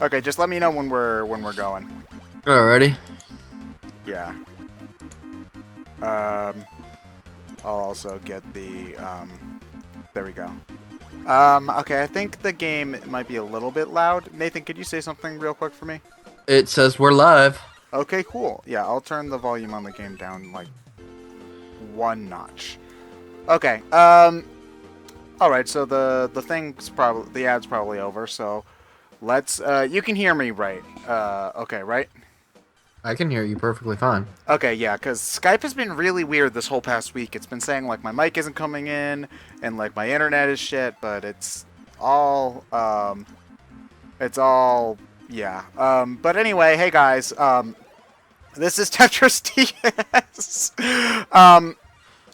Okay, just let me know when we're going. Alrighty. Yeah. I'll also get the there we go. Okay, I think the game might be a little bit loud. Nathan, could you say something real quick for me? It says we're live. Okay, cool. Yeah, I'll turn the volume on the game down like one notch. Okay. All right. So the ad's probably over. So let's. You can hear me, right? Okay, right? I can hear you perfectly fine. Okay, yeah, because Skype has been really weird this whole past week. It's been saying like my mic isn't coming in and like my internet is shit, but all it's all yeah. But anyway, hey guys, this is Tetris TS.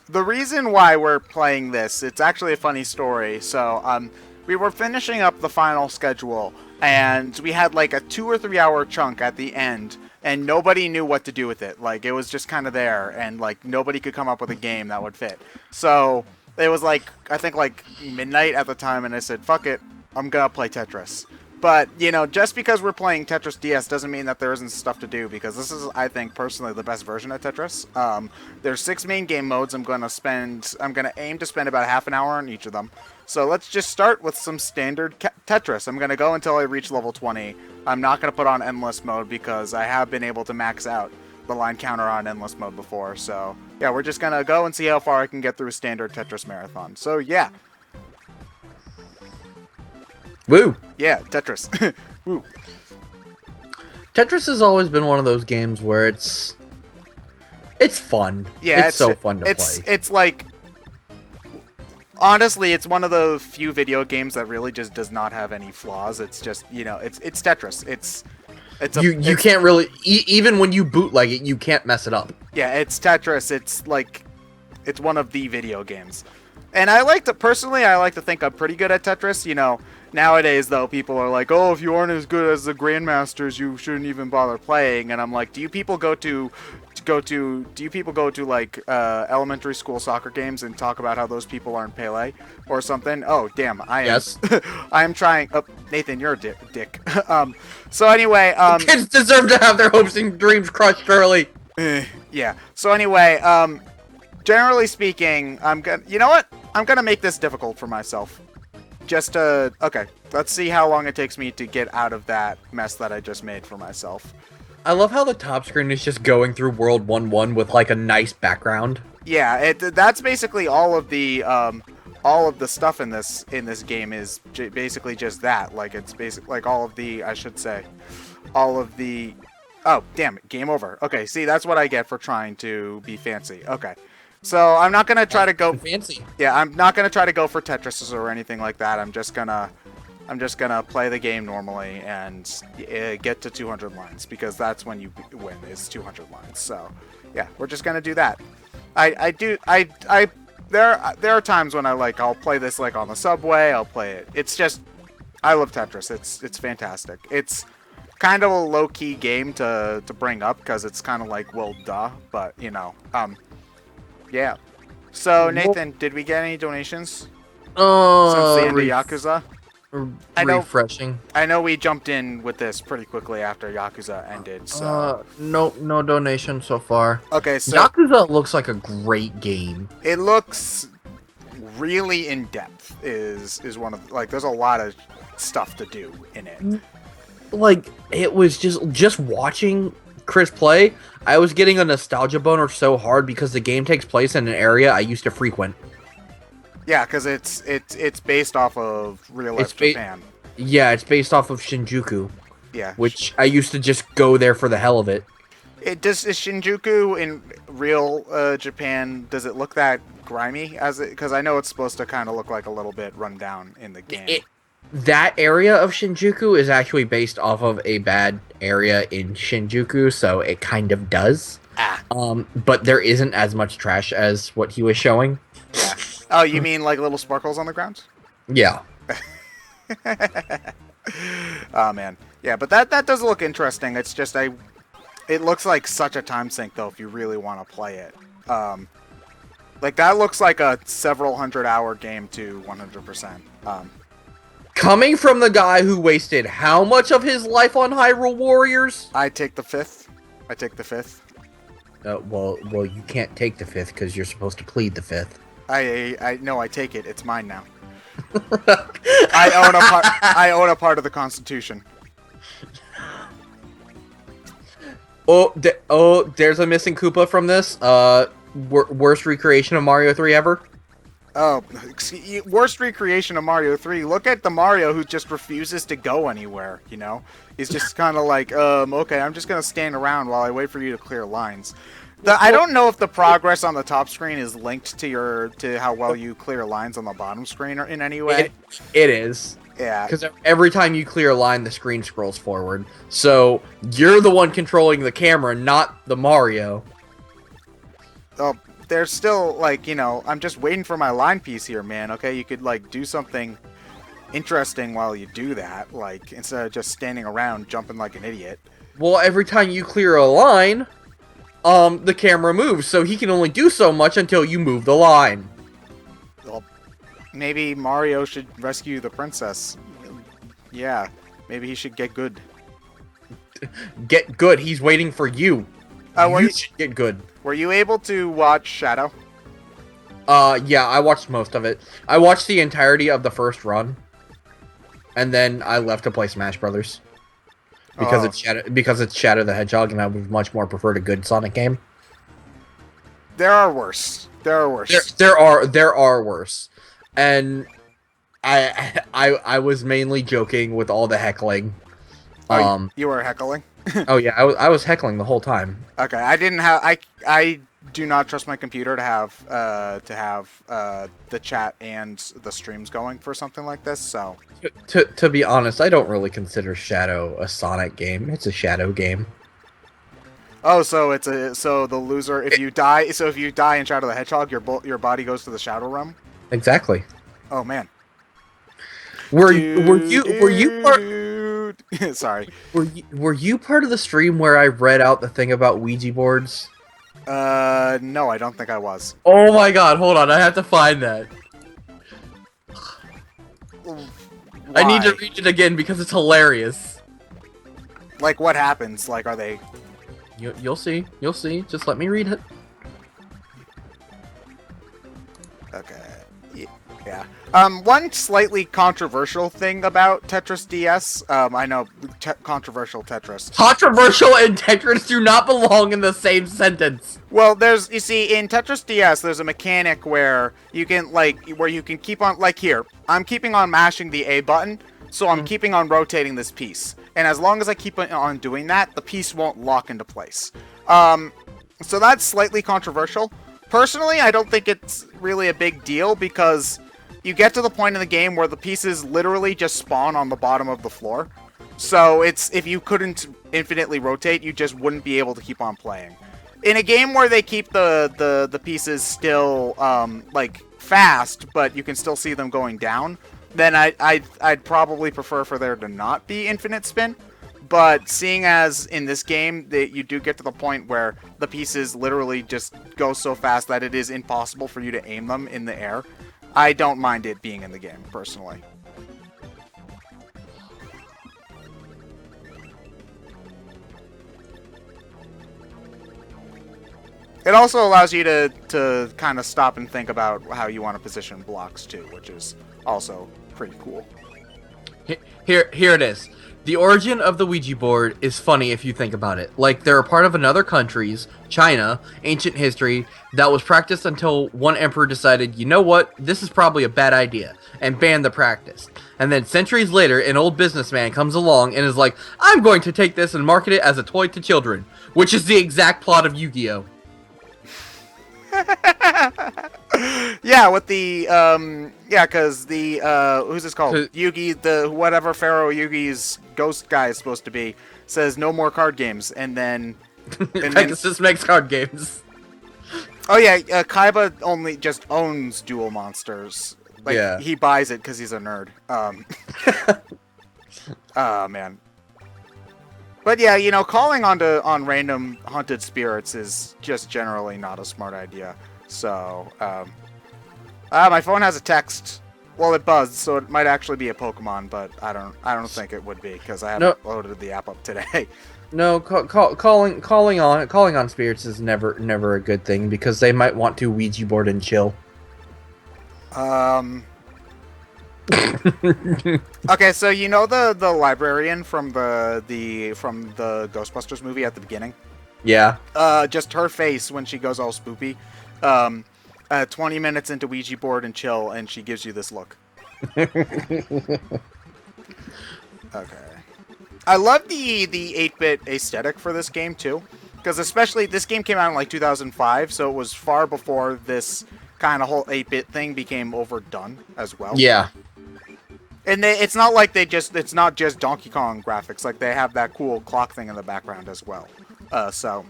The reason why we're playing this, it's actually a funny story. So, we were finishing up the final schedule, and we had like a 2 or 3 hour chunk at the end, and nobody knew what to do with it. Like, it was just kind of there, and like nobody could come up with a game that would fit. So, it was like, I think like midnight at the time, and I said, fuck it, I'm gonna play Tetris. But, you know, just because we're playing Tetris DS doesn't mean that there isn't stuff to do, because this is, I think, personally the best version of Tetris. There's 6 main game modes. I'm going to aim to spend about half an hour on each of them. So let's just start with some standard Tetris. I'm going to go until I reach level 20. I'm not going to put on endless mode because I have been able to max out the line counter on endless mode before. So, yeah, we're just going to go and see how far I can get through a standard Tetris marathon. So, yeah. Woo! Yeah, Tetris. Woo. Tetris has always been one of those games where it's fun. Yeah, it's so fun to play. It's like, honestly, it's one of the few video games that really just does not have any flaws. It's just, you know, it's Tetris. You can't really even when you bootleg it, you can't mess it up. Yeah, it's Tetris. It's like, it's one of the video games. And I like to think I'm pretty good at Tetris. You know, nowadays though, people are like, "Oh, if you aren't as good as the grandmasters, you shouldn't even bother playing." And I'm like, do you people go to like elementary school soccer games and talk about how those people aren't Pele or something? Oh, damn, I am. Yes. I am trying. Oh, Nathan, you're a dick. So anyway, Kids deserve to have their hopes and dreams crushed early. yeah. So anyway, generally speaking, you know what? I'm gonna make this difficult for myself. Just okay. Let's see how long it takes me to get out of that mess that I just made for myself. I love how the top screen is just going through World 1-1 with like a nice background. Yeah, that's basically all of the stuff in this game is basically just that. Like it's like all of the, I should say, all of the. Oh, damn it! Game over. Okay, see, that's what I get for trying to be fancy. Okay. So I'm not gonna try to go fancy. Yeah, I'm not gonna try to go for Tetris or anything like that. I'm just gonna play the game normally and get to 200 lines because that's when you win is 200 lines. So yeah, we're just gonna do that. There are times when I'll play this like on the subway. I'll play it. It's just I love Tetris. It's fantastic. It's kind of a low key game to bring up because it's kind of like, well, duh, but you know, yeah. So, Nathan, did we get any donations? Since the end of Yakuza? Refreshing. I know we jumped in with this pretty quickly after Yakuza ended, so... No donation so far. Okay, so... Yakuza looks like a great game. It looks really in-depth, is one of... Like, there's a lot of stuff to do in it. Like, it was just watching Chris play, I was getting a nostalgia boner so hard because the game takes place in an area I used to frequent. Yeah, because it's based off of real life Japan. Yeah, it's based off of Shinjuku. Yeah. Which I used to just go there for the hell of it. Is Shinjuku in real Japan, does it look that grimy? Because I know it's supposed to kind of look like a little bit run down in the game. That area of Shinjuku is actually based off of a bad area in Shinjuku, so it kind of does. But there isn't as much trash as what he was showing. Yeah. Oh, you mean like little sparkles on the ground? Yeah. Oh man. Yeah, but that does look interesting. It's just it looks like such a time sink though if you really want to play it. Like that looks like a several 100-hour game to 100%. Coming from the guy who wasted how much of his life on Hyrule Warriors? I take the 5th. I take the 5th. Well, you can't take the 5th because you're supposed to plead the 5th. No, I take it. It's mine now. I own a part of the Constitution. There's a missing Koopa from this. Worst recreation of Mario 3 ever. Oh, worst recreation of Mario 3. Look at the Mario who just refuses to go anywhere, you know? He's just kind of like, okay, I'm just going to stand around while I wait for you to clear lines. I don't know if the progress on the top screen is linked to how well you clear lines on the bottom screen or in any way. It is. Yeah. Because every time you clear a line, the screen scrolls forward. So you're the one controlling the camera, not the Mario. Oh, there's still, like, you know, I'm just waiting for my line piece here, man, okay? You could, like, do something interesting while you do that, like, instead of just standing around jumping like an idiot. Well, every time you clear a line, the camera moves, so he can only do so much until you move the line. Well, maybe Mario should rescue the princess. Yeah, maybe he should get good. Get good, he's waiting for you. You should get good. Were you able to watch Shadow? Yeah, I watched most of it. I watched the entirety of the first run, and then I left to play Smash Brothers because it's Shadow the Hedgehog, and I would much more prefer a good Sonic game. There are worse. There are worse. There are worse, and I was mainly joking with all the heckling. You were heckling? Oh yeah, I was heckling the whole time. Okay, I do not trust my computer to have the chat and the streams going for something like this. So to be honest, I don't really consider Shadow a Sonic game. It's a Shadow game. Oh, so the loser, if you die in Shadow the Hedgehog, your body goes to the Shadow Realm. Exactly. Oh man. Were you part? Sorry. Were you part of the stream where I read out the thing about Ouija boards? No, I don't think I was. Oh my god, hold on, I have to find that. Why? I need to read it again because it's hilarious. Like, what happens? Like, are they... You'll see. You'll see. Just let me read it. Okay. Yeah. One slightly controversial thing about Tetris DS. I know, controversial Tetris. Controversial and Tetris do not belong in the same sentence. Well, you see, in Tetris DS, there's a mechanic where you can, keep on, like here, I'm keeping on mashing the A button, so I'm keeping on rotating this piece. And as long as I keep on doing that, the piece won't lock into place. So that's slightly controversial. Personally, I don't think it's really a big deal because you get to the point in the game where the pieces literally just spawn on the bottom of the floor. So if you couldn't infinitely rotate, you just wouldn't be able to keep on playing. In a game where they keep the pieces still fast, but you can still see them going down, then I'd probably prefer for there to not be infinite spin. But seeing as in this game that you do get to the point where the pieces literally just go so fast that it is impossible for you to aim them in the air, I don't mind it being in the game, personally. It also allows you to kind of stop and think about how you want to position blocks, too, which is also pretty cool. Here it is. The origin of the Ouija board is funny if you think about it. Like, they're a part of another country's, China, ancient history, that was practiced until one emperor decided, you know what, this is probably a bad idea, and banned the practice. And then centuries later, an old businessman comes along and is like, I'm going to take this and market it as a toy to children, which is the exact plot of Yu-Gi-Oh! Yeah, with the because the who's this called? Yugi, the whatever Pharaoh Yugi's ghost guy is supposed to be, says no more card games, and then Pegasus makes card games. Oh yeah, Kaiba only just owns Duel Monsters. Like, yeah, he buys it because he's a nerd. Oh man. But yeah, you know, calling on random hunted spirits is just generally not a smart idea. So, my phone has a text Well, it buzzed, so it might actually be a Pokemon, but I don't think it would be because I No. haven't loaded the app up today. No, calling on spirits is never a good thing because they might want to Ouija board and chill. Okay, so you know the librarian from the Ghostbusters movie at the beginning? Yeah. Just her face when she goes all spoopy. 20 minutes into Ouija board and chill, and she gives you this look. Okay. I love the 8-bit aesthetic for this game too, because especially this game came out in like 2005, so it was far before this kind of whole 8-bit thing became overdone as well. Yeah. And it's not like it's not just Donkey Kong graphics, like they have that cool clock thing in the background as well. So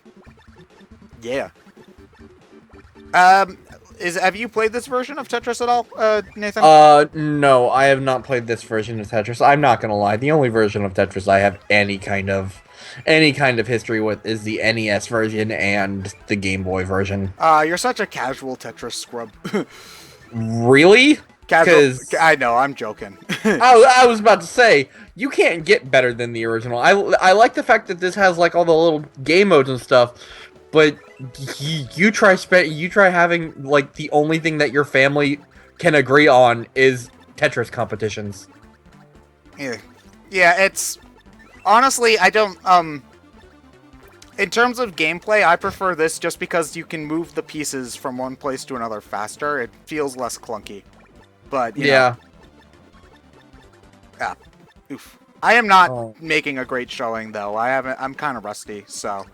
yeah. Have you played this version of Tetris at all, Nathan? No, I have not played this version of Tetris. I'm not gonna lie. The only version of Tetris I have any kind of history with is the NES version and the Game Boy version. You're such a casual Tetris scrub. Really? Casual. I know, I'm joking. I was about to say, you can't get better than the original. I like the fact that this has like all the little game modes and stuff, but you try having like the only thing that your family can agree on is Tetris competitions. Yeah, it's honestly I don't in terms of gameplay, I prefer this just because you can move the pieces from one place to another faster. It feels less clunky. But you know. Yeah. Oof. I am not making a great showing though. I'm kind of rusty, so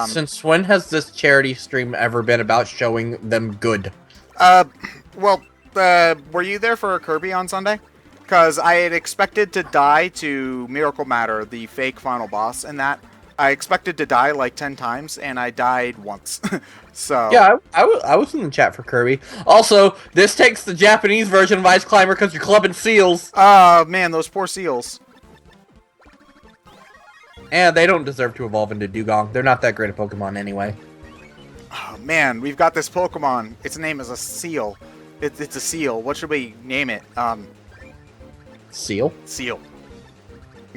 since when has this charity stream ever been about showing them good? Well, were you there for Kirby on Sunday? Because I had expected to die to Miracle Matter, the fake final boss, and that I expected to die like 10 times, and I died once. So yeah, I was in the chat for Kirby. Also, this takes the Japanese version of Ice Climber because you're clubbing seals. Oh man, those poor seals. And they don't deserve to evolve into Dugong. They're not that great a Pokemon anyway. Oh man, we've got this Pokemon. Its name is a seal. It's a seal. What should we name it? Seal? Seal.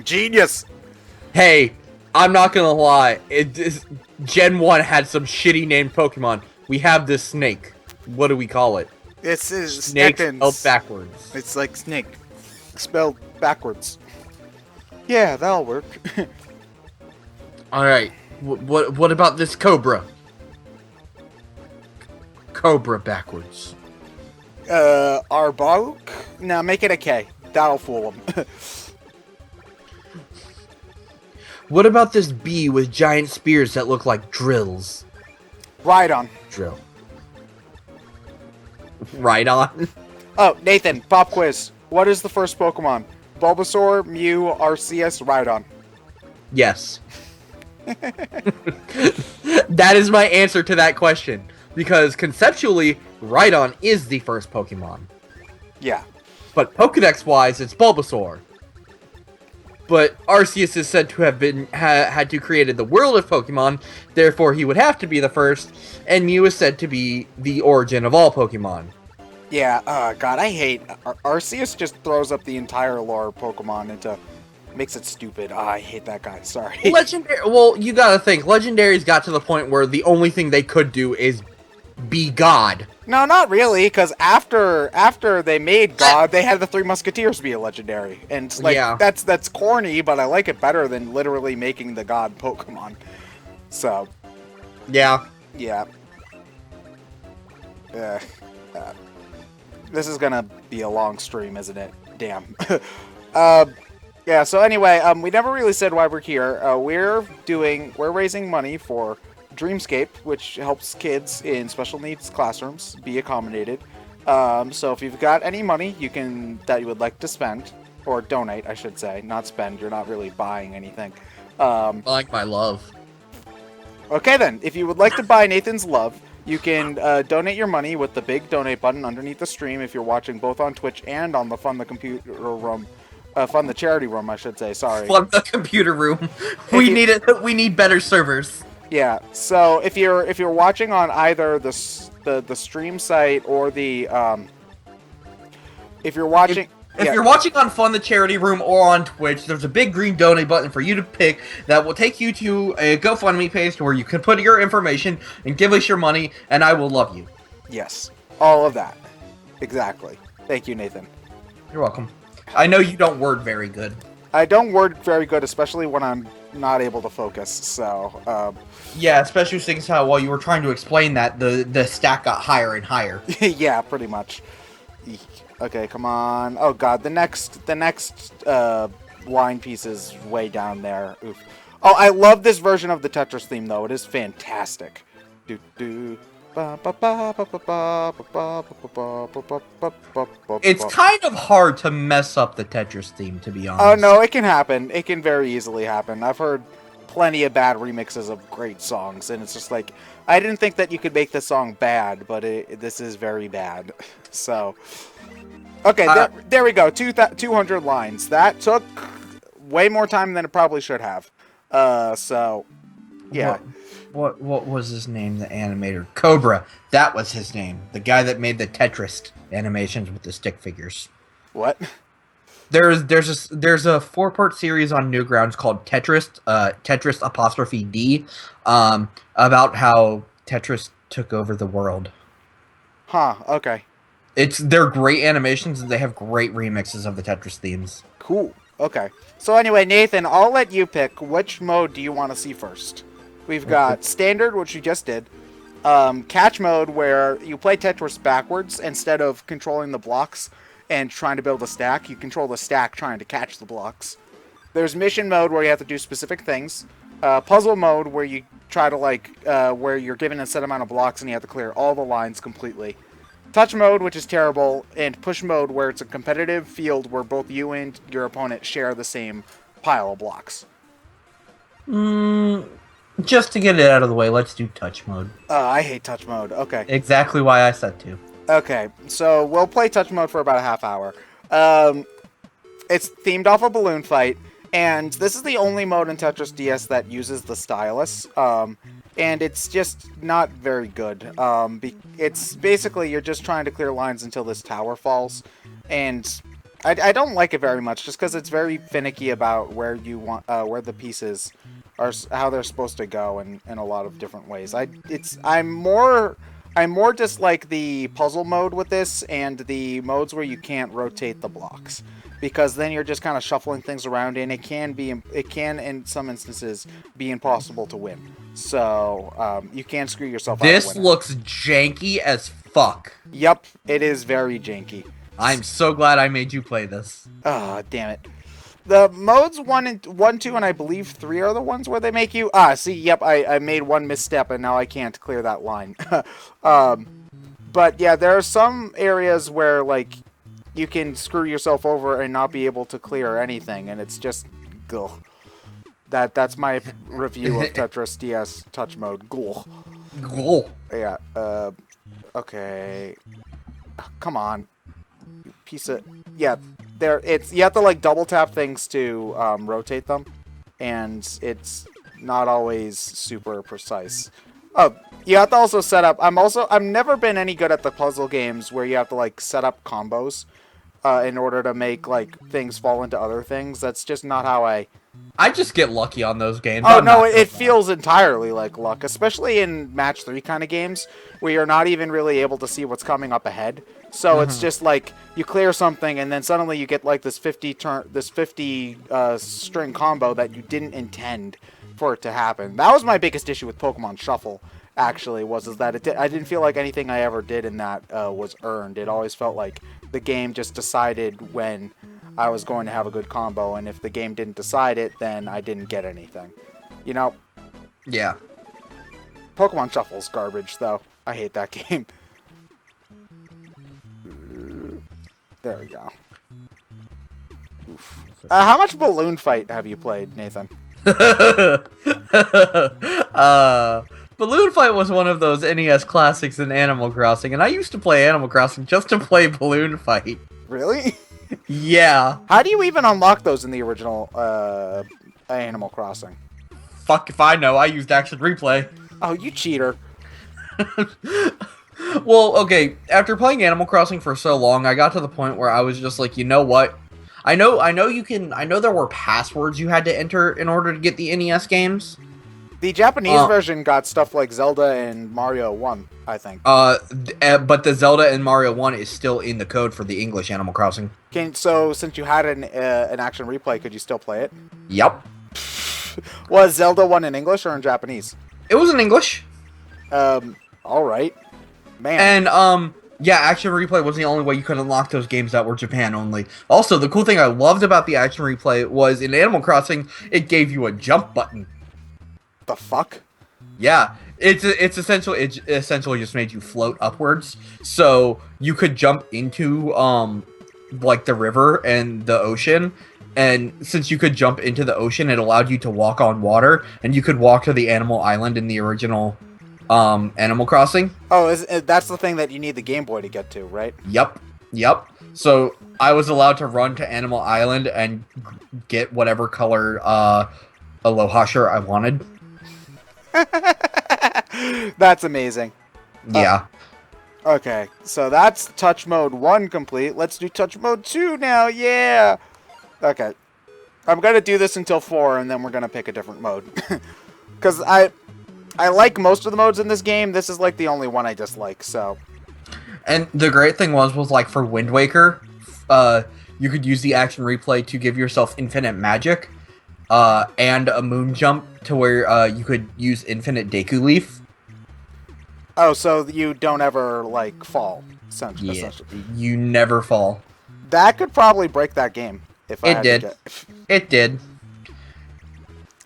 Genius! Hey, I'm not gonna lie. Gen 1 had some shitty named Pokemon. We have this snake. What do we call it? It's snake spelled backwards. It's like snake spelled backwards. Yeah, that'll work. Alright. What about this Cobra? Cobra backwards. Arbok? No, make it a K. That'll fool them. What about this bee with giant spears that look like drills? Rhydon. Drill. Rhydon? Oh, Nathan, pop quiz. What is the first Pokemon? Bulbasaur, Mew, Arceus, Rhydon. Yes. That is my answer to that question. Because conceptually, Rhydon is the first Pokemon. Yeah. But Pokedex-wise, it's Bulbasaur. But Arceus is said to have had to created the world of Pokemon, therefore he would have to be the first, and Mew is said to be the origin of all Pokemon. Yeah, God, I hate... Arceus just throws up the entire lore of Pokemon into... Makes it stupid. I hate that guy, sorry. Legendary... Well, you gotta think, Legendaries got to the point where the only thing they could do is be God. No, not really, because after they made God, they had the Three Musketeers be a legendary. And, like, yeah. that's corny, but I like it better than literally making the God Pokemon. So... Yeah. Yeah. This is gonna be a long stream, isn't it? Damn. Yeah, so anyway, we never really said why we're here. We're raising money for Dreamscape, which helps kids in special needs classrooms be accommodated. So if you've got any money that you would like to spend, or donate, I should say, not spend, you're not really buying anything. I like my love. Okay then, if you would like to buy Nathan's love, you can donate your money with the big donate button underneath the stream if you're watching both on Twitch and on the Fund the Charity Room, I should say, sorry. Fund the computer room. We need better servers. Yeah, so if you're watching on either the stream site or the If you're watching... If you're watching on Fund the Charity Room or on Twitch, there's a big green donate button for you to pick that will take you to a GoFundMe page where you can put your information and give us your money, and I will love you. Yes. All of that. Exactly. Thank you, Nathan. You're welcome. I know you don't word very good. I don't word very good, especially when I'm not able to focus, so... Yeah, especially since how while you were trying to explain that, the stack got higher and higher. Yeah, pretty much. Eek. Okay, come on. Oh god, the next line piece is way down there. Oof. Oh, I love this version of the Tetris theme though. It is fantastic. It's kind of hard to mess up the Tetris theme, to be honest. Oh no, it can happen. It can very easily happen. I've heard plenty of bad remixes of great songs, and it's just like, I didn't think that you could make this song bad, but this is very bad. So... Okay, there we go. 200 lines. That took way more time than it probably should have. So, yeah. What was his name, the animator? Cobra. That was his name. The guy that made the Tetris animations with the stick figures. What? There's a 4-part series on Newgrounds called Tetris, Tetris apostrophe D, about how Tetris took over the world. Huh, okay. They're great animations, and they have great remixes of the Tetris themes. Cool. Okay. So anyway, Nathan, I'll let you pick. Which mode do you want to see first? We've got Standard, which you just did. Catch mode, where you play Tetris backwards. Instead of controlling the blocks and trying to build a stack, you control the stack trying to catch the blocks. There's Mission mode, where you have to do specific things. Puzzle mode, where you try to, where you're given a set amount of blocks and you have to clear all the lines completely. Touch mode, which is terrible, and push mode, where it's a competitive field where both you and your opponent share the same pile of blocks. Just to get it out of the way, let's do touch mode. I hate touch mode. Okay. Exactly why I said to. Okay, so we'll play touch mode for about a half hour. It's themed off a balloon fight, and this is the only mode in Tetris DS that uses the stylus. And it's just not very good. It's basically you're just trying to clear lines until this tower falls, and I don't like it very much just because it's very finicky about where you want where the pieces are, how they're supposed to go in a lot of different ways. I'm more dislike the puzzle mode with this and the modes where you can't rotate the blocks, because then you're just kind of shuffling things around, and it can in some instances be impossible to win. So you can screw yourself out. This looks janky as fuck. Yep, it is very janky. I'm so glad I made you play this. Ah, damn it. The modes 1, 2, and I believe 3 are the ones where they make you... see, yep, I made one misstep, and now I can't clear that line. But, yeah, there are some areas where, you can screw yourself over and not be able to clear anything, and it's just... Ugh. That's my review of Tetris DS Touch Mode. Ghoul. Ghoul. Yeah, okay. Come on. You piece of... Yeah, you have to, double tap things to rotate them, and it's not always super precise. Oh, you have to also set up... I've never been any good at the puzzle games where you have to, set up combos in order to make, things fall into other things. That's just not how I just get lucky on those games. Oh, no, it feels entirely like luck, especially in Match 3 kind of games, where you're not even really able to see what's coming up ahead. So it's just you clear something, and then suddenly you get this 50 string combo that you didn't intend for it to happen. That was my biggest issue with Pokemon Shuffle, actually, is that I didn't feel like anything I ever did in that was earned. It always felt like the game just decided when I was going to have a good combo, and if the game didn't decide it, then I didn't get anything. You know? Yeah. Pokemon Shuffle's garbage, though. I hate that game. There we go. Oof. How much Balloon Fight have you played, Nathan? Balloon Fight was one of those NES classics in Animal Crossing, and I used to play Animal Crossing just to play Balloon Fight. Really? Yeah. How do you even unlock those in the original Animal Crossing? Fuck if I know. I used Action Replay. Oh, you cheater. Well, okay. After playing Animal Crossing for so long, I got to the point where I was just like, you know what? I know you can. I know there were passwords you had to enter in order to get the NES games. The Japanese Uh, version got stuff like Zelda and Mario 1, I think. but the Zelda and Mario 1 is still in the code for the English Animal Crossing. So since you had an action replay, could you still play it? Yep. Was Zelda 1 in English or in Japanese? It was in English. All right. Man. And, yeah, Action Replay was the only way you could unlock those games that were Japan only. Also, the cool thing I loved about the Action Replay was in Animal Crossing, it gave you a jump button. The fuck? Yeah, it essentially just made you float upwards, so you could jump into like the river and the ocean, and since you could jump into the ocean, it allowed you to walk on water, and you could walk to the Animal Island in the original Animal Crossing. Oh, that's the thing that you need the Game Boy to get to, right? Yep. So I was allowed to run to Animal Island and get whatever color Aloha shirt I wanted. That's amazing. Yeah. Okay, so that's touch mode 1 complete. Let's do touch mode 2 now. Yeah. Okay. I'm going to do this until 4, and then we're going to pick a different mode. Because I like most of the modes in this game. This is like the only one I dislike, so. And the great thing was like for Wind Waker, you could use the Action Replay to give yourself infinite magic, and a moon jump to where you could use infinite Deku Leaf. Oh, so you don't ever, like, fall, essentially. Yeah, you never fall. That could probably break that game. If I had to guess. It did.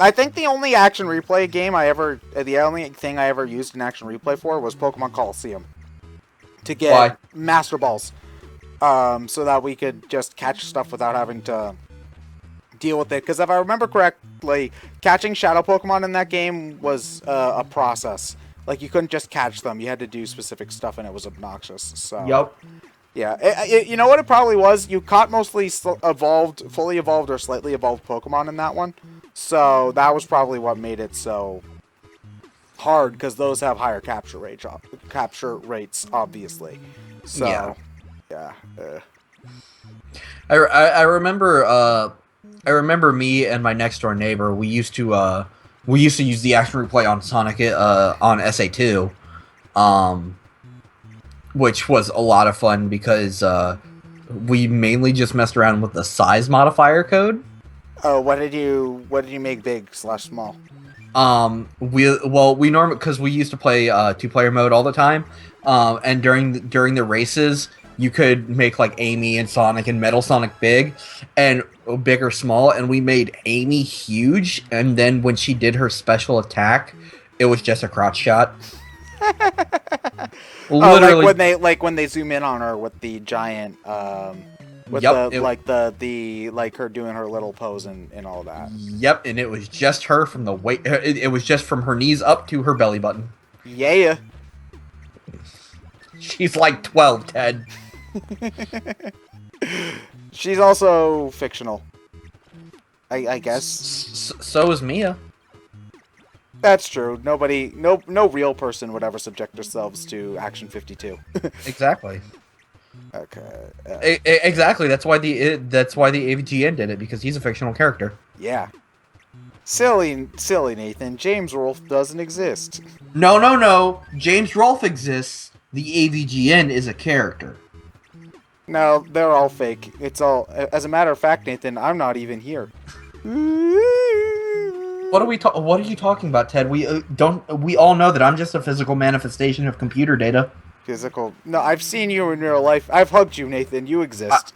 I think the only Action Replay game the only thing I ever used an Action Replay for was Pokemon Coliseum. To get Master Balls. So that we could just catch stuff without having to deal with it. Because if I remember correctly, catching Shadow Pokemon in that game was a process. Like, you couldn't just catch them. You had to do specific stuff, and it was obnoxious. So. Yep. Yeah. You know what it probably was? You caught mostly fully evolved, or slightly evolved Pokemon in that one. So that was probably what made it so hard, because those have higher capture rates, obviously. So, yeah. I remember me and my next door neighbor. We used to use the Action Replay on Sonic on SA2, which was a lot of fun because we mainly just messed around with the size modifier code. Oh, what did you make big/small? We normally, because we used to play 2-player mode all the time, and during the races, you could make like Amy and Sonic and Metal Sonic big and big or small, and we made Amy huge, and then when she did her special attack, it was just a crotch shot. Literally, when they zoom in on her with the giant with her doing her little pose and all that. Yep, and it was just her from the weight. It was just from her knees up to her belly button. Yeah. She's like 12, Ted. She's also fictional, I guess. So is Mia. That's true. No real person would ever subject themselves to Action 52. Exactly. Okay. Exactly. That's why the AVGN did it, because he's a fictional character. Yeah. Silly Nathan. James Rolfe doesn't exist. No. James Rolfe exists. The AVGN is a character. No, they're all fake. It's all. As a matter of fact, Nathan, I'm not even here. What are you talking about, Ted? We all know that I'm just a physical manifestation of computer data. Physical? No, I've seen you in real life. I've hugged you, Nathan. You exist.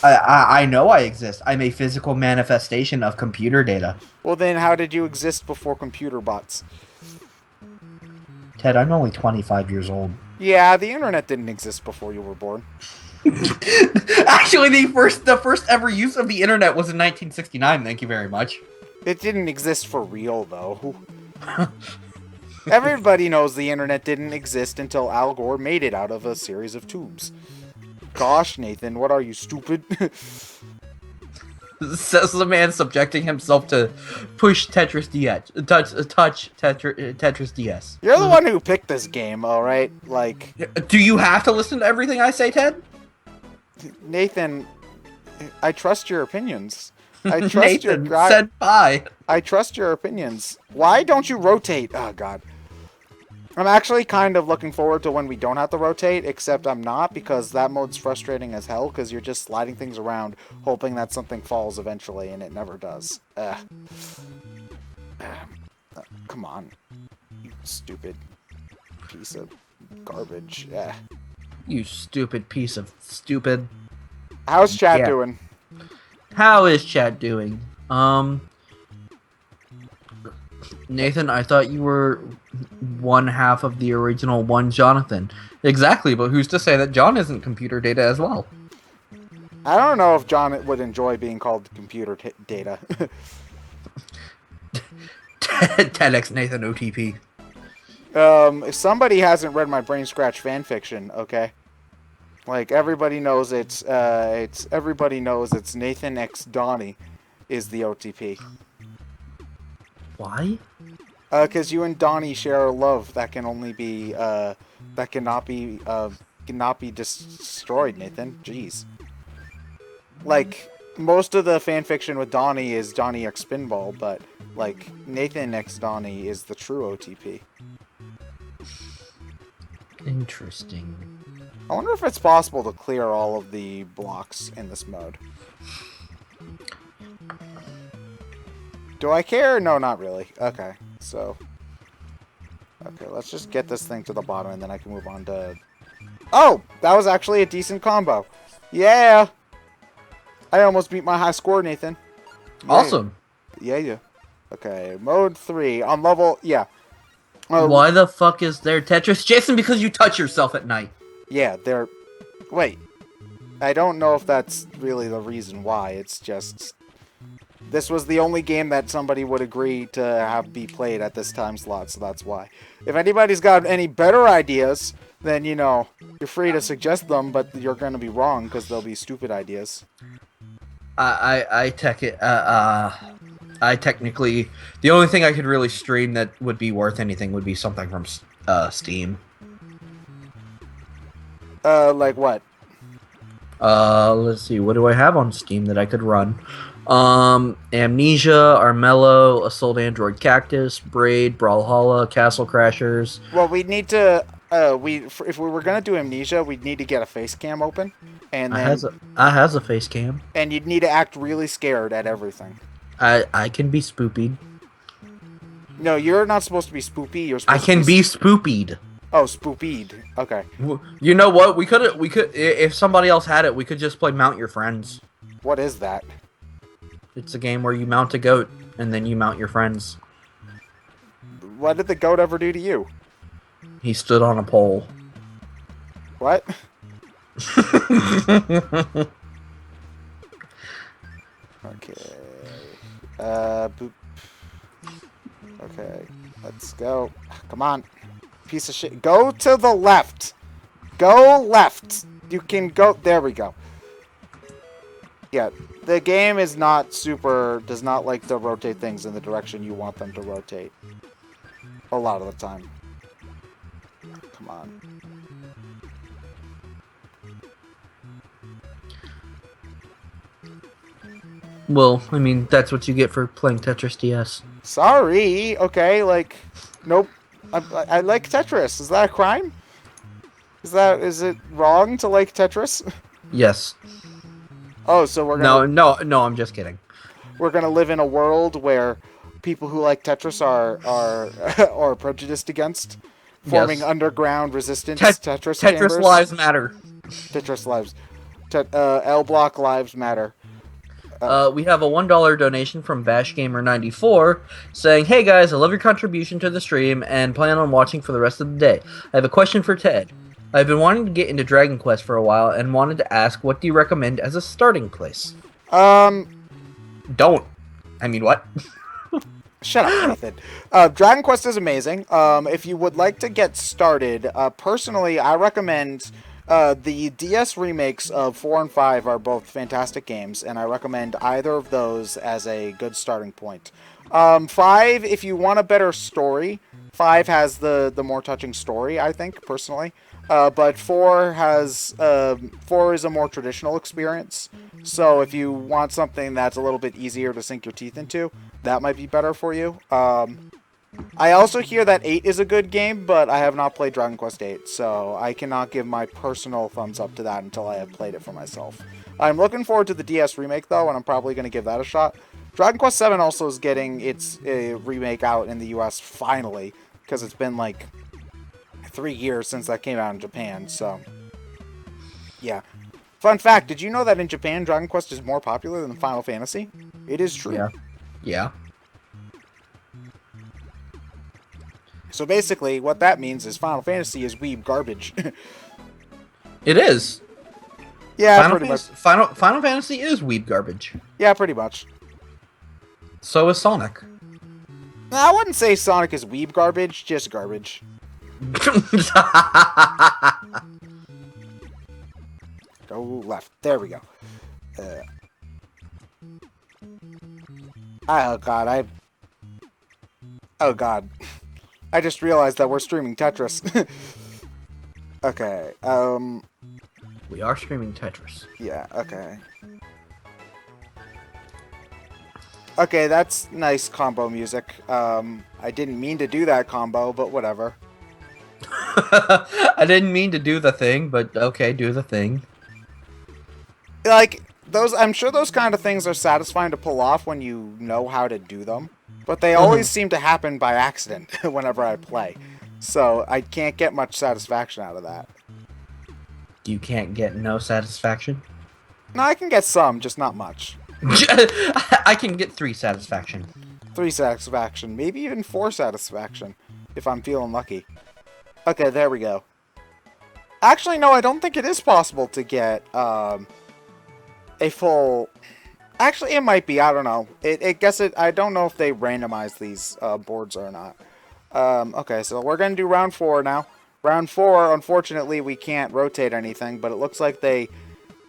I know I exist. I'm a physical manifestation of computer data. Well, then how did you exist before computer bots? Ted, I'm only 25 years old. Yeah, the internet didn't exist before you were born. Actually, the first ever use of the internet was in 1969. Thank you very much. It didn't exist for real, though. Everybody knows the internet didn't exist until Al Gore made it out of a series of tubes. Gosh, Nathan, what are you, stupid? Says the man subjecting himself to push Tetris DS. Touch Tetris DS. You're the one who picked this game, alright? Like... Do you have to listen to everything I say, Ted? Nathan, I trust your opinions. I trust Nathan said bye. I trust your opinions. Why don't you rotate? Oh, God. I'm actually kind of looking forward to when we don't have to rotate, except I'm not, because that mode's frustrating as hell, because you're just sliding things around, hoping that something falls eventually, and it never does. Come on. You stupid piece of garbage. You stupid piece of stupid. How's chat doing? How is chat doing? Nathan, I thought you were one half of the original one Jonathan. Exactly, but who's to say that John isn't computer data as well? I don't know if John would enjoy being called computer data. TEDx Nathan OTP. If somebody hasn't read my Brain Scratch fanfiction, okay? Like, everybody knows it's Nathan X Donnie is the OTP. Why? Because you and Donnie share a love that can only be, that cannot be destroyed, Nathan. Jeez. Like, most of the fanfiction with Donnie is Donnie X Spinball, but, like, Nathan X Donnie is the true OTP. Interesting. I wonder if it's possible to clear all of the blocks in this mode. Do I care? No, not really. Okay, so... Okay, let's just get this thing to the bottom, and then I can move on to... Oh! That was actually a decent combo. Yeah! I almost beat my high score, Nathan. Yeah. Awesome. Yeah. Okay, mode 3. On level... Yeah. Why the fuck is there Tetris? Jason, because you touch yourself at night. Yeah, there... Wait. I don't know if that's really the reason why. It's just... This was the only game that somebody would agree to have be played at this time slot, so that's why. If anybody's got any better ideas, then, you know, you're free to suggest them, but you're going to be wrong, because they'll be stupid ideas. I technically... The only thing I could really stream that would be worth anything would be something from Steam. Like what? Let's see, what do I have on Steam that I could run? Amnesia, Armello, Assault Android Cactus, Braid, Brawlhalla, Castle Crashers. Well, we need to, if we were gonna do Amnesia, we'd need to get a face cam open, and then... I has a face cam. And you'd need to act really scared at everything. I can be spoopied. No, you're not supposed to be spoopy, you're supposed I can be spoopied. Oh, spoopied. Okay. You know what? We could, if somebody else had it, we could just play Mount Your Friends. What is that? It's a game where you mount a goat, and then you mount your friends. What did the goat ever do to you? He stood on a pole. What? Okay. Boop. Okay. Let's go. Come on. Piece of shit. Go to the left. Go left. You can go. There we go. Yeah. The game is not does not like to rotate things in the direction you want them to rotate. A lot of the time. Come on. Well, I mean, that's what you get for playing Tetris DS. Sorry. Okay, like, nope. I like Tetris. Is that a crime? Is it wrong to like Tetris? Yes. Oh, so we're gonna... No, I'm just kidding. We're gonna live in a world where people who like Tetris are prejudiced against, forming underground resistance Tetris chambers. Tetris lives matter. Tetris lives. L Block lives matter. We have a $1 donation from BashGamer94 saying, "Hey guys, I love your contribution to the stream and plan on watching for the rest of the day. I have a question for Ted. I've been wanting to get into Dragon Quest for a while and wanted to ask, what do you recommend as a starting place?" Don't. I mean, what? Shut up, Nathan. Dragon Quest is amazing. If you would like to get started, personally, I recommend The DS remakes of 4 and 5 are both fantastic games, and I recommend either of those as a good starting point. 5, if you want a better story, 5 has the more touching story, I think, personally. But 4 has 4 is a more traditional experience. So if you want something that's a little bit easier to sink your teeth into, that might be better for you. I also hear that 8 is a good game, but I have not played Dragon Quest 8, so I cannot give my personal thumbs up to that until I have played it for myself. I'm looking forward to the DS remake, though, and I'm probably going to give that a shot. Dragon Quest 7 also is getting its remake out in the US finally, because it's been like 3 years since that came out in Japan, so yeah. Fun fact, did you know that in Japan, Dragon Quest is more popular than Final Fantasy? It is true. Yeah. Yeah. So basically, what that means is Final Fantasy is weeb garbage. It is. Yeah, pretty much. Final Fantasy is weeb garbage. Yeah, pretty much. So is Sonic. No, I wouldn't say Sonic is weeb garbage, just garbage. Go left. There we go. Oh god, Oh god. I just realized that we're streaming Tetris. Okay, We are streaming Tetris. yeah, okay. Okay, that's nice combo music. I didn't mean to do that combo, but whatever. I didn't mean to do the thing, but okay, do the thing. Like, I'm sure those kind of things are satisfying to pull off when you know how to do them, but they always seem to happen by accident whenever I play. So I can't get much satisfaction out of that. You can't get no satisfaction? No, I can get some, just not much. I can get 3 satisfaction. 3 satisfaction, maybe even 4 satisfaction, if I'm feeling lucky. Okay, there we go. Actually, no, I don't think it is possible to get, a full... Actually, it might be, I don't know. I don't know if they randomize these, boards or not. Okay, so we're gonna do round 4 now. Round 4, unfortunately, we can't rotate anything, but it looks like they